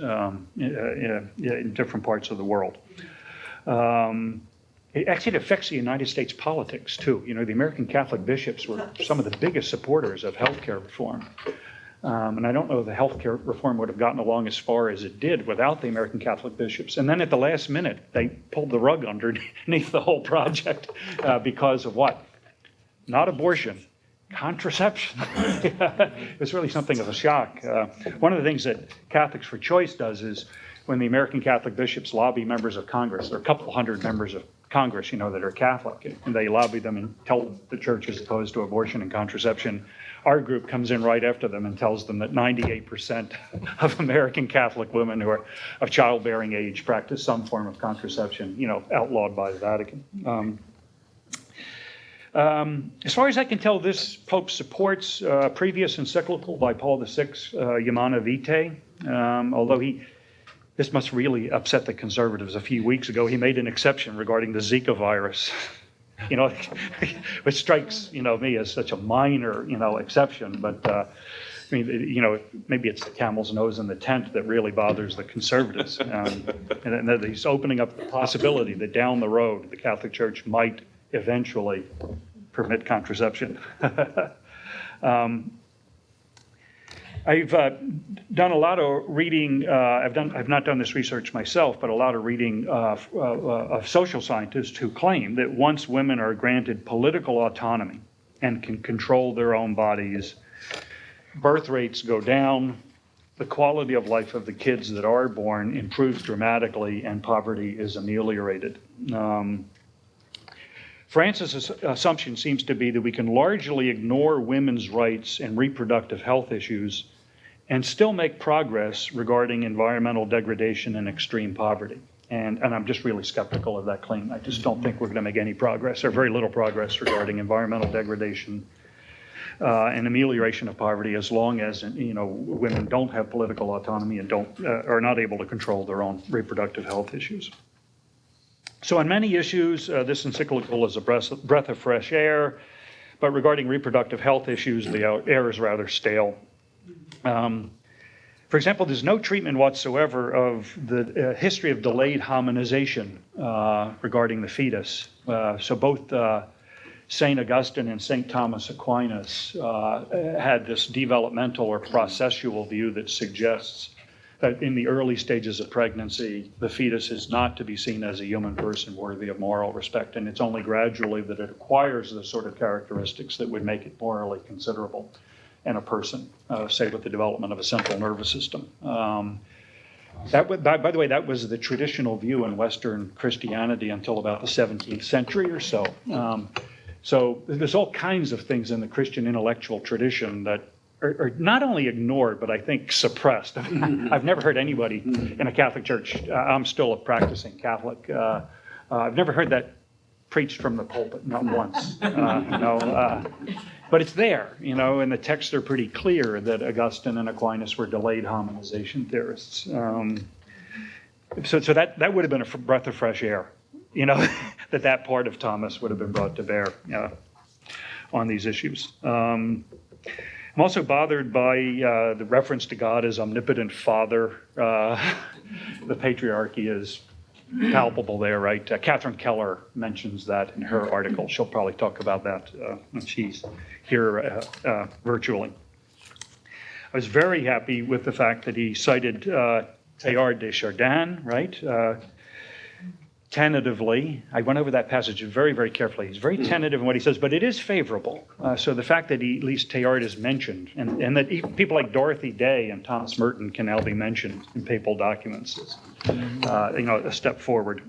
in different parts of the world. It actually affects the United States politics too. The American Catholic bishops were some of the biggest supporters of healthcare reform. And I don't know if the healthcare reform would have gotten along as far as it did without the American Catholic bishops. And then at the last minute, they pulled the rug underneath the whole project because of what? Not abortion, contraception. It's really something of a shock. One of the things that Catholics for Choice does is when the American Catholic bishops lobby members of Congress, there are a couple hundred members of Congress, that are Catholic, and they lobby them and tell the church is opposed to abortion and contraception. Our group comes in right after them and tells them that 98% of American Catholic women who are of childbearing age practice some form of contraception, outlawed by the Vatican. As far as I can tell, this Pope supports a previous encyclical by Paul VI, Humana Vitae, although this must really upset the conservatives. A few weeks ago, he made an exception regarding the Zika virus, which strikes, me as such a minor, exception, but maybe it's the camel's nose in the tent that really bothers the conservatives. And that he's opening up the possibility that down the road, the Catholic Church might eventually permit contraception. I've done a lot of reading. I've not done this research myself, but a lot of reading of social scientists who claim that once women are granted political autonomy and can control their own bodies, birth rates go down, the quality of life of the kids that are born improves dramatically, and poverty is ameliorated. Francis' assumption seems to be that we can largely ignore women's rights and reproductive health issues and still make progress regarding environmental degradation and extreme poverty. And I'm just really skeptical of that claim. I just don't think we're going to make any progress, or very little progress, regarding environmental degradation and amelioration of poverty, as long as women don't have political autonomy and are not able to control their own reproductive health issues. So on many issues, this encyclical is a breath of fresh air, but regarding reproductive health issues, the air is rather stale. For example, there's no treatment whatsoever of the history of delayed hominization regarding the fetus. So both St. Augustine and St. Thomas Aquinas had this developmental or processual view that suggests that in the early stages of pregnancy, the fetus is not to be seen as a human person worthy of moral respect, and it's only gradually that it acquires the sort of characteristics that would make it morally considerable in a person, say with the development of a central nervous system. By the way, that was the traditional view in Western Christianity until about the 17th century or so. So there's all kinds of things in the Christian intellectual tradition that are not only ignored, but I think suppressed. I've never heard anybody in a Catholic church, I'm still a practicing Catholic, I've never heard that preached from the pulpit, not once. But it's there, and the texts are pretty clear that Augustine and Aquinas were delayed hominization theorists. So that would have been a breath of fresh air, that part of Thomas would have been brought to bear on these issues. I'm also bothered by the reference to God as omnipotent Father. The patriarchy is palpable there, right? Catherine Keller mentions that in her article. She'll probably talk about that when she's here virtually. I was very happy with the fact that he cited Teilhard de Chardin, right? Tentatively, I went over that passage very, very carefully. He's very tentative in what he says, but it is favorable. So the fact that at least Teilhard is mentioned, and that even people like Dorothy Day and Thomas Merton can now be mentioned in papal documents is, a step forward.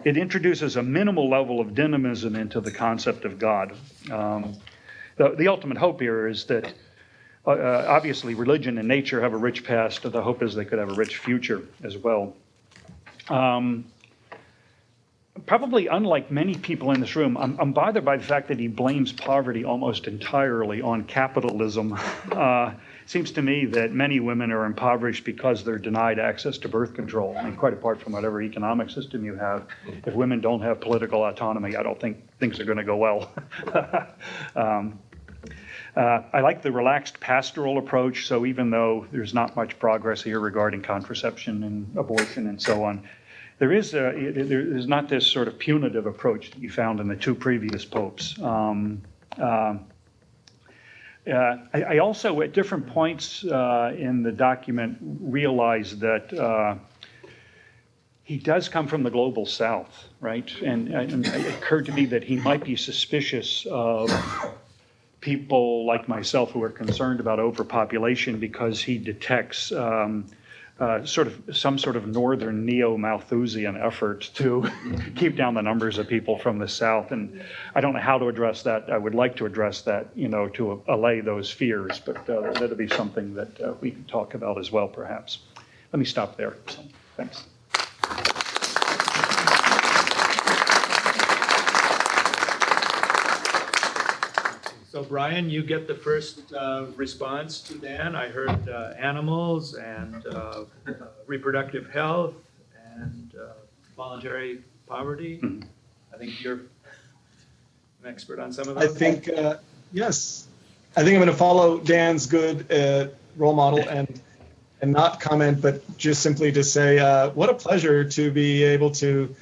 It introduces a minimal level of dynamism into the concept of God. The ultimate hope here is that obviously religion and nature have a rich past. The hope is they could have a rich future as well. Probably unlike many people in this room, I'm bothered by the fact that he blames poverty almost entirely on capitalism. It seems to me that many women are impoverished because they're denied access to birth control. And quite apart from whatever economic system you have, if women don't have political autonomy, I don't think things are going to go well. I like the relaxed pastoral approach. So even though there's not much progress here regarding contraception and abortion and so on, there's not this sort of punitive approach that you found in the two previous popes. I also, at different points in the document, realized that he does come from the global south, right? And it occurred to me that he might be suspicious of people like myself who are concerned about overpopulation because he detects some sort of northern neo-Malthusian effort to keep down the numbers of people from the south. And I don't know how to address that. I would like to address that, to allay those fears, but that'll be something that we can talk about as well, perhaps. Let me stop there. So, thanks. So Brian, you get the first response to Dan. I heard animals and reproductive health and voluntary poverty. I think you're an expert on some of those. I think, yes. I think I'm going to follow Dan's good role model and not comment, but just simply to say what a pleasure to be able to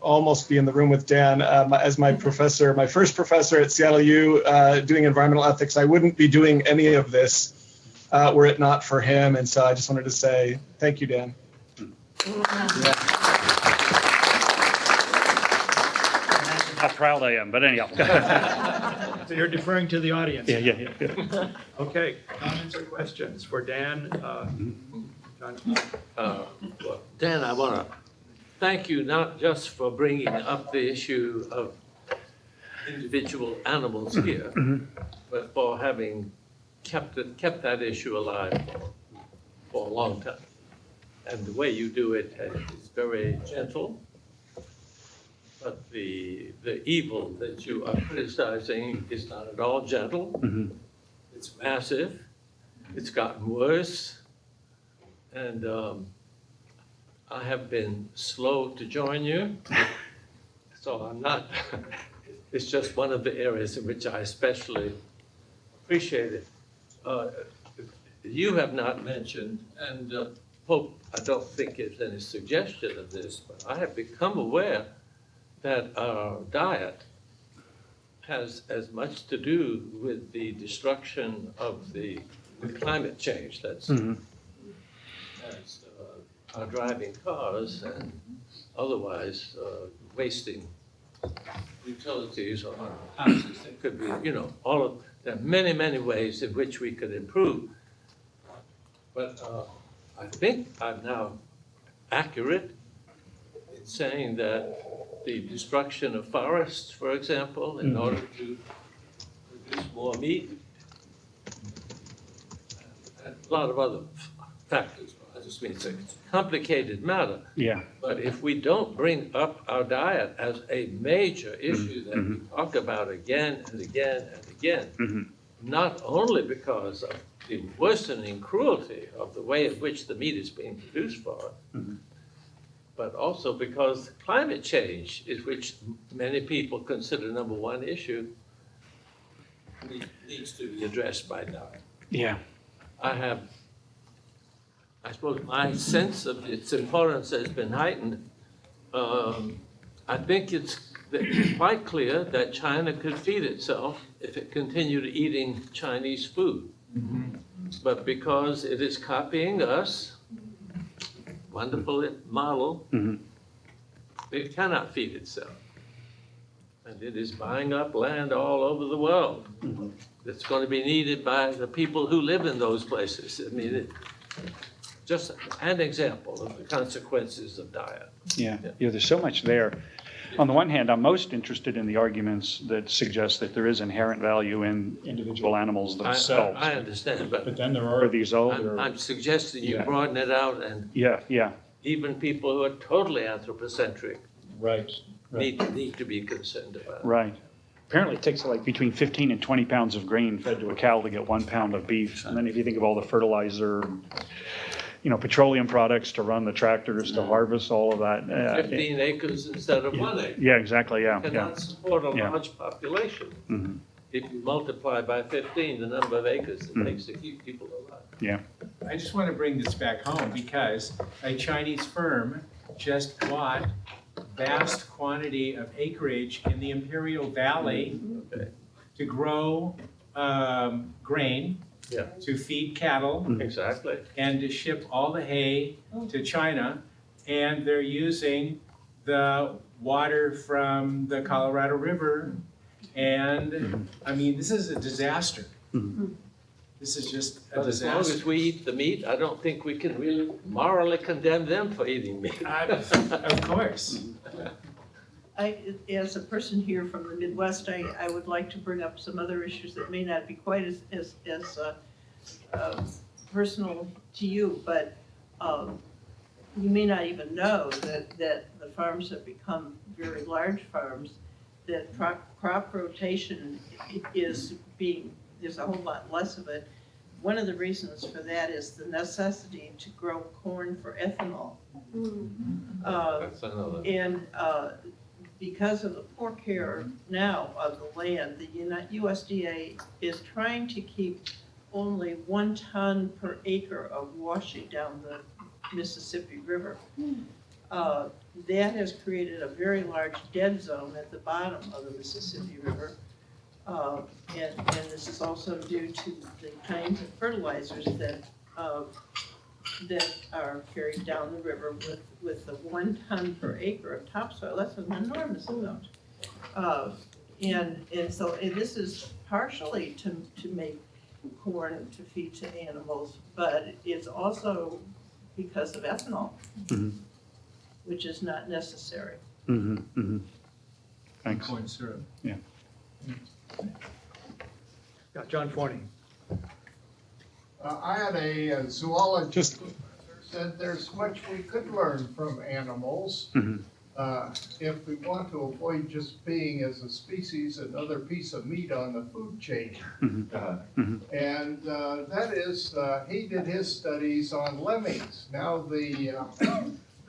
almost be in the room with Dan as my professor, my first professor at Seattle U doing environmental ethics. I wouldn't be doing any of this were it not for him. And so I just wanted to say thank you, Dan. How proud I am, but anyhow. So you're deferring to the audience. Yeah. Okay, comments or questions for Dan? John? Dan, I want to thank you not just for bringing up the issue of individual animals here, but for having kept that issue alive for a long time. And the way you do it is very gentle, but the evil that you are criticizing is not at all gentle. It's massive. It's gotten worse. And I have been slow to join you, so I'm not, it's just one of the areas in which I especially appreciate it. You have not mentioned, and Pope, I don't think there's any suggestion of this, but I have become aware that our diet has as much to do with the destruction of the climate change that's are driving cars and otherwise wasting utilities on houses. There could be, there are many, many ways in which we could improve. But I think I'm now accurate in saying that the destruction of forests, for example, in order to produce more meat, and a lot of other factors. I just mean it's a complicated matter. Yeah. But if we don't bring up our diet as a major issue that we talk about again and again and again, not only because of the worsening cruelty of the way in which the meat is being produced for us, but also because climate change, is which many people consider number one issue, needs to be addressed by diet. Yeah. I suppose my sense of its importance has been heightened. I think it's quite clear that China could feed itself if it continued eating Chinese food. But because it is copying us, wonderful model, it cannot feed itself. And it is buying up land all over the world that's going to be needed by the people who live in those places. I mean, just an example of the consequences of diet. Yeah, there's so much there. On the one hand, I'm most interested in the arguments that suggest that there is inherent value in individual animals themselves. I understand, but then there are these other... I'm suggesting you broaden it out and even people who are totally anthropocentric need to be concerned about it. Right. Apparently it takes like between 15 and 20 pounds of grain fed to a cow to get 1 pound of beef. And then if you think of all the fertilizer, petroleum products to run the tractors to harvest all of that. 15 acres instead of 1 acre. Yeah, exactly, yeah. Cannot support a large population. If you multiply by 15 the number of acres it takes to keep people alive. Yeah. I just want to bring this back home because a Chinese firm just bought vast quantity of acreage in the Imperial Valley to grow grain, to feed cattle, exactly, and to ship all the hay to China. And they're using the water from the Colorado River And, I mean, this is a disaster. This is just a But as long disaster. as we eat the meat, I don't think we can really morally condemn them for eating meat. Of course. As a person here from the Midwest, I would like to bring up some other issues that may not be quite as personal to you, but you may not even know that the farms have become very large farms, that crop rotation is being, there's a whole lot less of it. One of the reasons for that is the necessity to grow corn for ethanol. That's another. And because of the poor care now of the land, the USDA is trying to keep only 1 ton per acre of washing down the Mississippi River. That has created a very large dead zone at the bottom of the Mississippi River. And this is also due to the kinds of fertilizers that are carried down the river with the 1 ton per acre of topsoil. That's an enormous amount. And so this is partially to make corn to feed to animals, but it's also because of ethanol, which is not necessary. Thanks. Corn syrup. Yeah. Yeah, John Forney. I had a zoologist professor said there's much we could learn from animals if we want to avoid just being, as a species, another piece of meat on the food chain. And that is, he did his studies on lemmings. Now the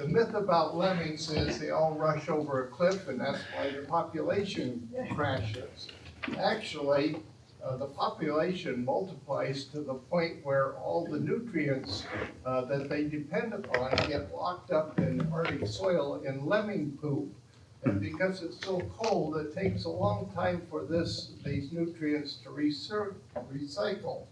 myth about lemmings is they all rush over a cliff and that's why the population crashes. Actually, the population multiplies to the point where all the nutrients that they depend upon get locked up in Arctic soil in lemming poop. And because it's so cold, it takes a long time for these nutrients to recycle.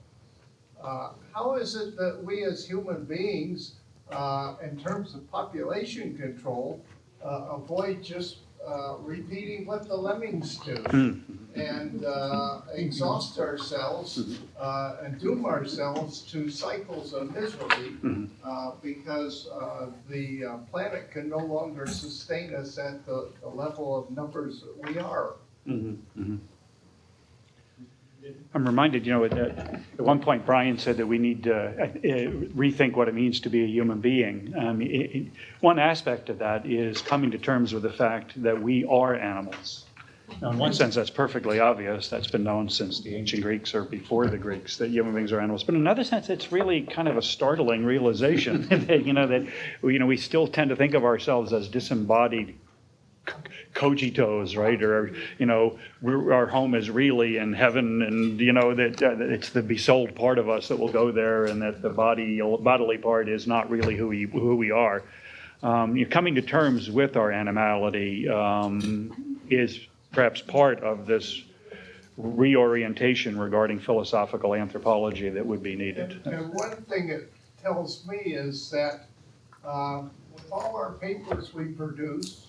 How is it that we as human beings, in terms of population control, avoid just repeating what the lemmings do and exhaust ourselves and doom ourselves to cycles of misery because the planet can no longer sustain us at the level of numbers that we are. I'm reminded, that at one point Brian said that we need to rethink what it means to be a human being. One aspect of that is coming to terms with the fact that we are animals. Now, in one sense, that's perfectly obvious. That's been known since the ancient Greeks or before the Greeks, that human beings are animals. But in another sense, it's really kind of a startling realization that we still tend to think of ourselves as disembodied cogitos, right? Or, our home is really in heaven, and, that it's the besouled part of us that will go there, and that the bodily part is not really who we are. Coming to terms with our animality is perhaps part of this reorientation regarding philosophical anthropology that would be needed. And one thing it tells me is that with all our papers we produce,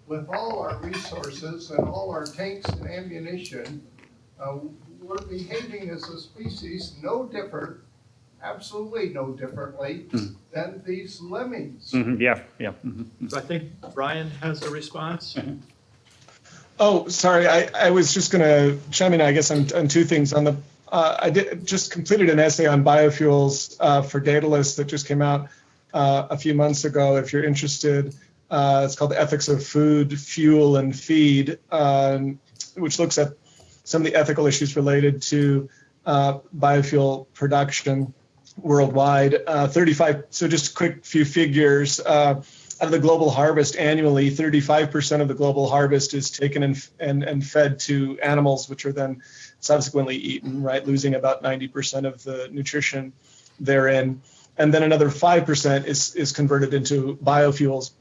with all our resources and all our tanks and ammunition, we're behaving as a species no different, absolutely no differently than these lemmings. So I think Brian has a response. Oh, sorry. I was just going to chime in, I guess, on 2 things. I just completed an essay on biofuels for Daedalus that just came out a few months ago. If you're interested, it's called The Ethics of Food, Fuel, and Feed, which looks at some of the ethical issues related to biofuel production worldwide. 35. So just a quick few figures. Out of the global harvest annually, 35% of the global harvest is taken and fed to animals, which are then subsequently eaten, right, losing about 90% of the nutrition therein. And then another 5% is converted into biofuels.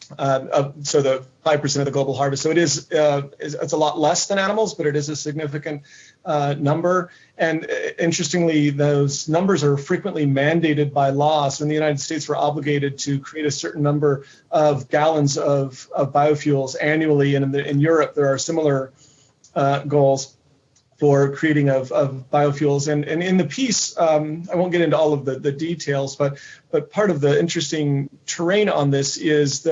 So the 5% of the global harvest. So it's a lot less than animals, but it is a significant number. And interestingly, those numbers are frequently mandated by law. So in the United States, we're obligated to create a certain number of gallons of biofuels annually. And in Europe, there are similar goals for creating of biofuels. And in the piece, I won't get into all of the details, but part of the interesting terrain on this is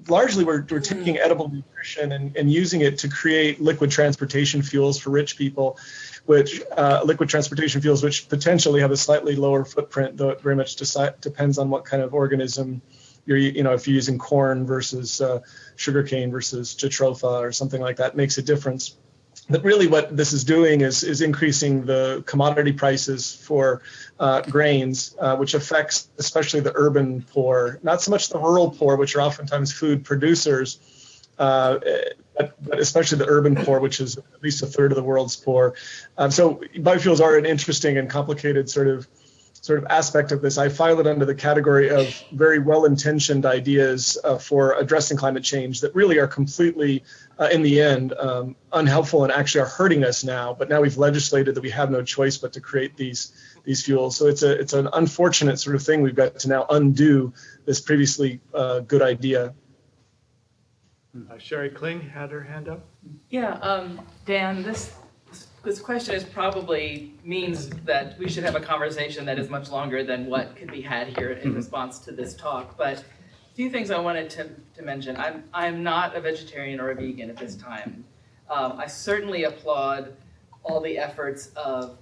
largely we're taking edible nutrition and using it to create liquid transportation fuels for rich people, which potentially have a slightly lower footprint, though it very much depends on what kind of organism if you're using corn versus sugarcane versus jatropha or something like that, makes a difference. But really what this is doing is increasing the commodity prices for grains, which affects especially the urban poor, not so much the rural poor, which are oftentimes food producers, but especially the urban poor, which is at least a third of the world's poor. So biofuels are an interesting and complicated sort of aspect of this. I file it under the category of very well-intentioned ideas for addressing climate change that really are completely, in the end, unhelpful and actually are hurting us now. But now we've legislated that we have no choice but to create these fuels. So it's an unfortunate sort of thing. We've got to now undo this previously good idea. Sherry Kling had her hand up. Yeah, Dan, this question is probably means that we should have a conversation that is much longer than what could be had here in response to this talk. But a few things I wanted to mention. I'm not a vegetarian or a vegan at this time. I certainly applaud all the efforts of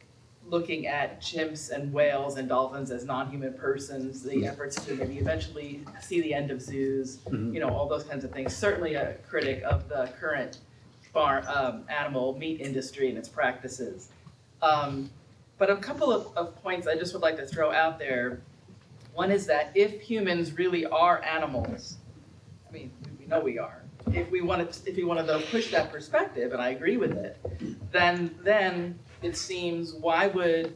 looking at chimps and whales and dolphins as non-human persons, the efforts to maybe eventually see the end of zoos, all those kinds of things. Certainly a critic of the current animal meat industry and its practices. But a couple of points I just would like to throw out there. One is that if humans really are animals, I mean, we know we are. If we wanted to push that perspective, and I agree with it, then it seems an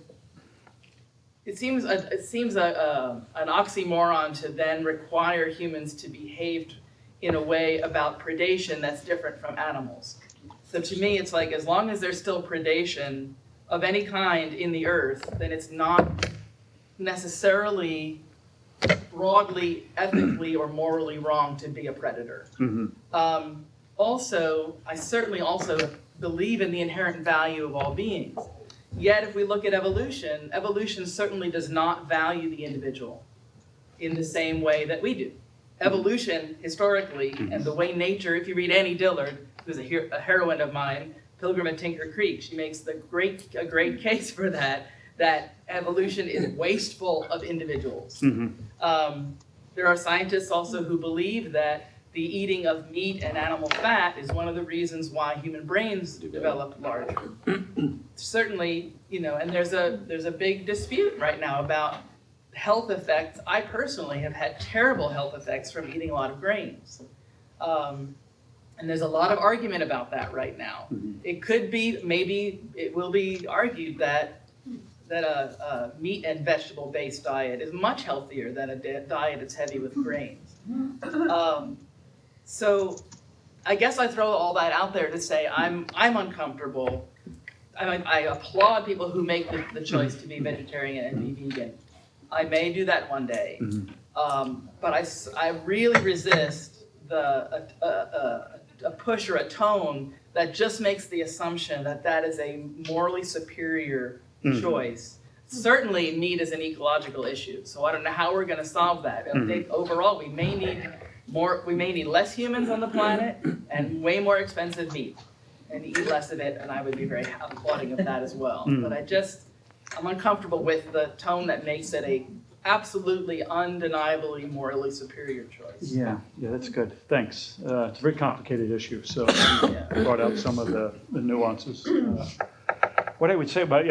oxymoron to then require humans to behave in a way about predation that's different from animals. So to me, it's like, as long as there's still predation of any kind in the earth, then it's not necessarily broadly, ethically, or morally wrong to be a predator. Also, I certainly also believe in the inherent value of all beings. Yet, if we look at evolution, evolution certainly does not value the individual in the same way that we do. Evolution, historically, and the way nature, if you read Annie Dillard, who's a heroine of mine, Pilgrim at Tinker Creek, she makes a great case for that evolution is wasteful of individuals. There are scientists also who believe that the eating of meat and animal fat is one of the reasons why human brains develop larger. Certainly, and there's a big dispute right now about health effects. I personally have had terrible health effects from eating a lot of grains. And there's a lot of argument about that right now. It could be, maybe it will be argued that a meat and vegetable-based diet is much healthier than a diet that's heavy with grains. So I guess I throw all that out there to say I'm uncomfortable. I applaud people who make the choice to be vegetarian and be vegan. I may do that one day, but I really resist a push or a tone that just makes the assumption that is a morally superior choice. Certainly, meat is an ecological issue, so I don't know how we're going to solve that. I think overall we may need less humans on the planet and way more expensive meat, and eat less of it, and I would be very applauding of that as well. But I'm uncomfortable with the tone that makes it a absolutely, undeniably, morally superior choice. Yeah, that's good. Thanks. It's a very complicated issue, so you brought out some of the nuances. What I would say about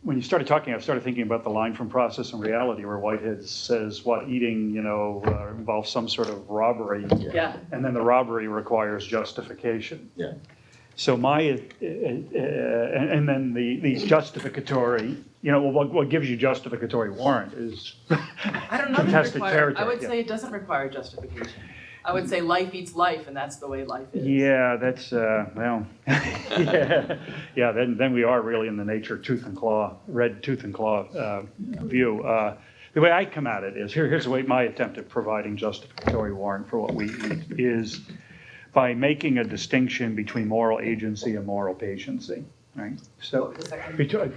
when you started talking, I started thinking about the line from Process and Reality where Whitehead says, eating, involves some sort of robbery. Yeah. And then the robbery requires justification. Yeah. So and then the justificatory, what gives you justificatory warrant is I don't know. contested territory. I would say it doesn't require justification. I would say life eats life, and that's the way life is. Yeah, that's yeah. Then we are really in the nature red tooth and claw view. The way I come at it is here's the way my attempt at providing justificatory warrant for what we eat is by making a distinction between moral agency and moral patiency, right? So,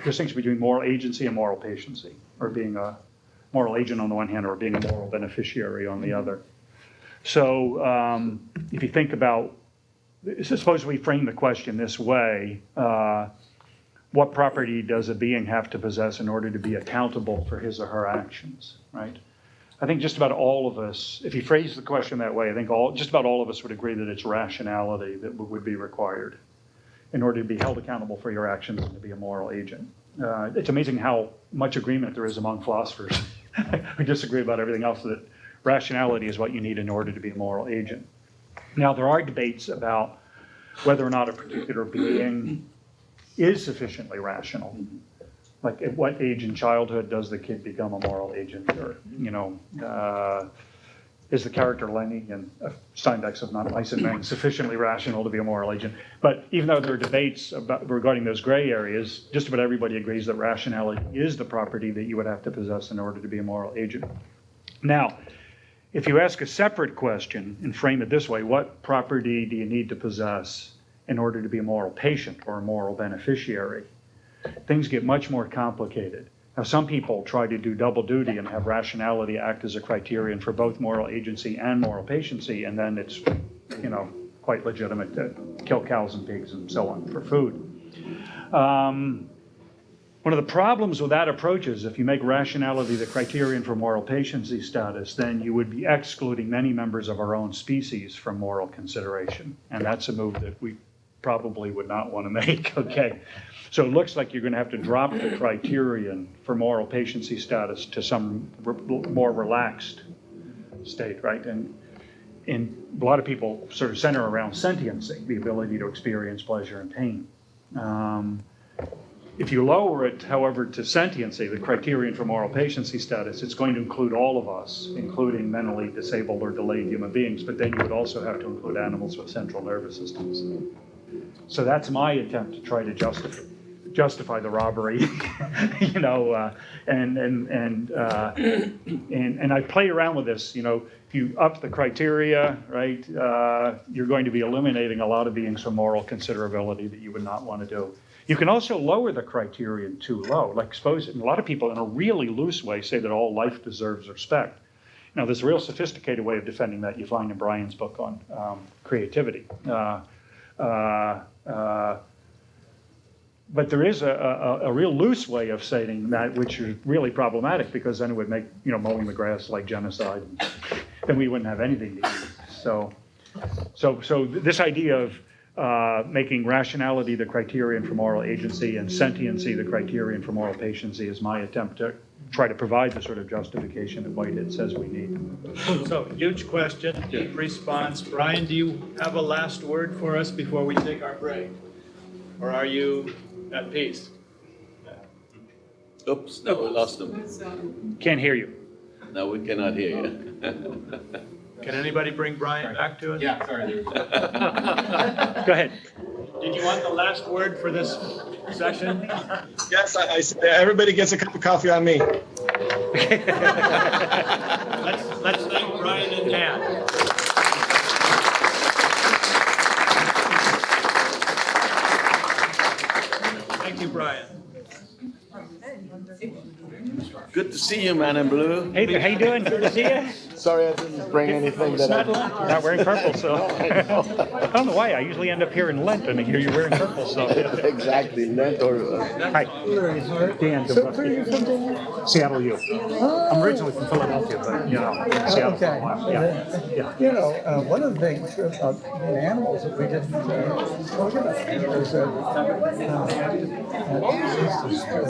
distinction between moral agency and moral patiency, or being a moral agent on the one hand, or being a moral beneficiary on the other. So, if you think about, suppose we frame the question this way, what property does a being have to possess in order to be accountable for his or her actions, right? I think just about all of us, if you phrase the question that way, I think just about all of us would agree that it's rationality that would be required in order to be held accountable for your actions and to be a moral agent. It's amazing how much agreement there is among philosophers. We disagree about everything else, that rationality is what you need in order to be a moral agent. Now, there are debates about whether or not a particular being is sufficiently rational. Like, at what age in childhood does the kid become a moral agent? Or, is the character Lenny in Steinbeck's Of Not Mice and Men sufficiently rational to be a moral agent? But even though there are debates regarding those gray areas, just about everybody agrees that rationality is the property that you would have to possess in order to be a moral agent. Now, if you ask a separate question and frame it this way, what property do you need to possess in order to be a moral patient or a moral beneficiary? Things get much more complicated. Now, some people try to do double duty and have rationality act as a criterion for both moral agency and moral patiency, and then it's, quite legitimate to kill cows and pigs and so on for food. One of the problems with that approach is if you make rationality the criterion for moral patiency status, then you would be excluding many members of our own species from moral consideration, and that's a move that we probably would not want to make, okay? So it looks like you're going to have to drop the criterion for moral patiency status to some more relaxed state, right? And a lot of people sort of center around sentiency, the ability to experience pleasure and pain. If you lower it, however, to sentiency, the criterion for moral patiency status, it's going to include all of us, including mentally disabled or delayed human beings, but then you would also have to include animals with central nervous systems. So that's my attempt to try to justify the robbery, and I play around with this. If you up the criteria, right, you're going to be eliminating a lot of beings from moral considerability that you would not want to do. You can also lower the criterion too low. Like, suppose a lot of people in a really loose way say that all life deserves respect. Now, there's a real sophisticated way of defending that you find in Brian's book on creativity. But there is a real loose way of saying that, which is really problematic, because then it would make mowing the grass like genocide, and then we wouldn't have anything to eat. So this idea of making rationality the criterion for moral agency and sentiency the criterion for moral patiency is my attempt to try to provide the sort of justification that Whitehead says we need. So, huge question, deep response. Brian, do you have a last word for us before we take our break? Or are you at peace? Oops, no, we lost him. Can't hear you. No, we cannot hear you. Can anybody bring Brian back to us? Yeah, sorry. Go ahead. Did you want the last word for this session? Yes, everybody gets a cup of coffee on me. Let's thank Brian and Dan. Thank you, Brian. Good to see you, man in blue. Hey there, how you doing? Good to see you. Sorry I didn't bring anything that I... You're not wearing purple, so. I don't know why. I usually end up here in Lent, and I hear you're wearing purple, so. Exactly, Lent or... Hi, Dan Dombrowski. Seattle, U. I'm originally from Philadelphia, but, Seattle for a while. Yeah. One of the things about animals that we didn't talk about is that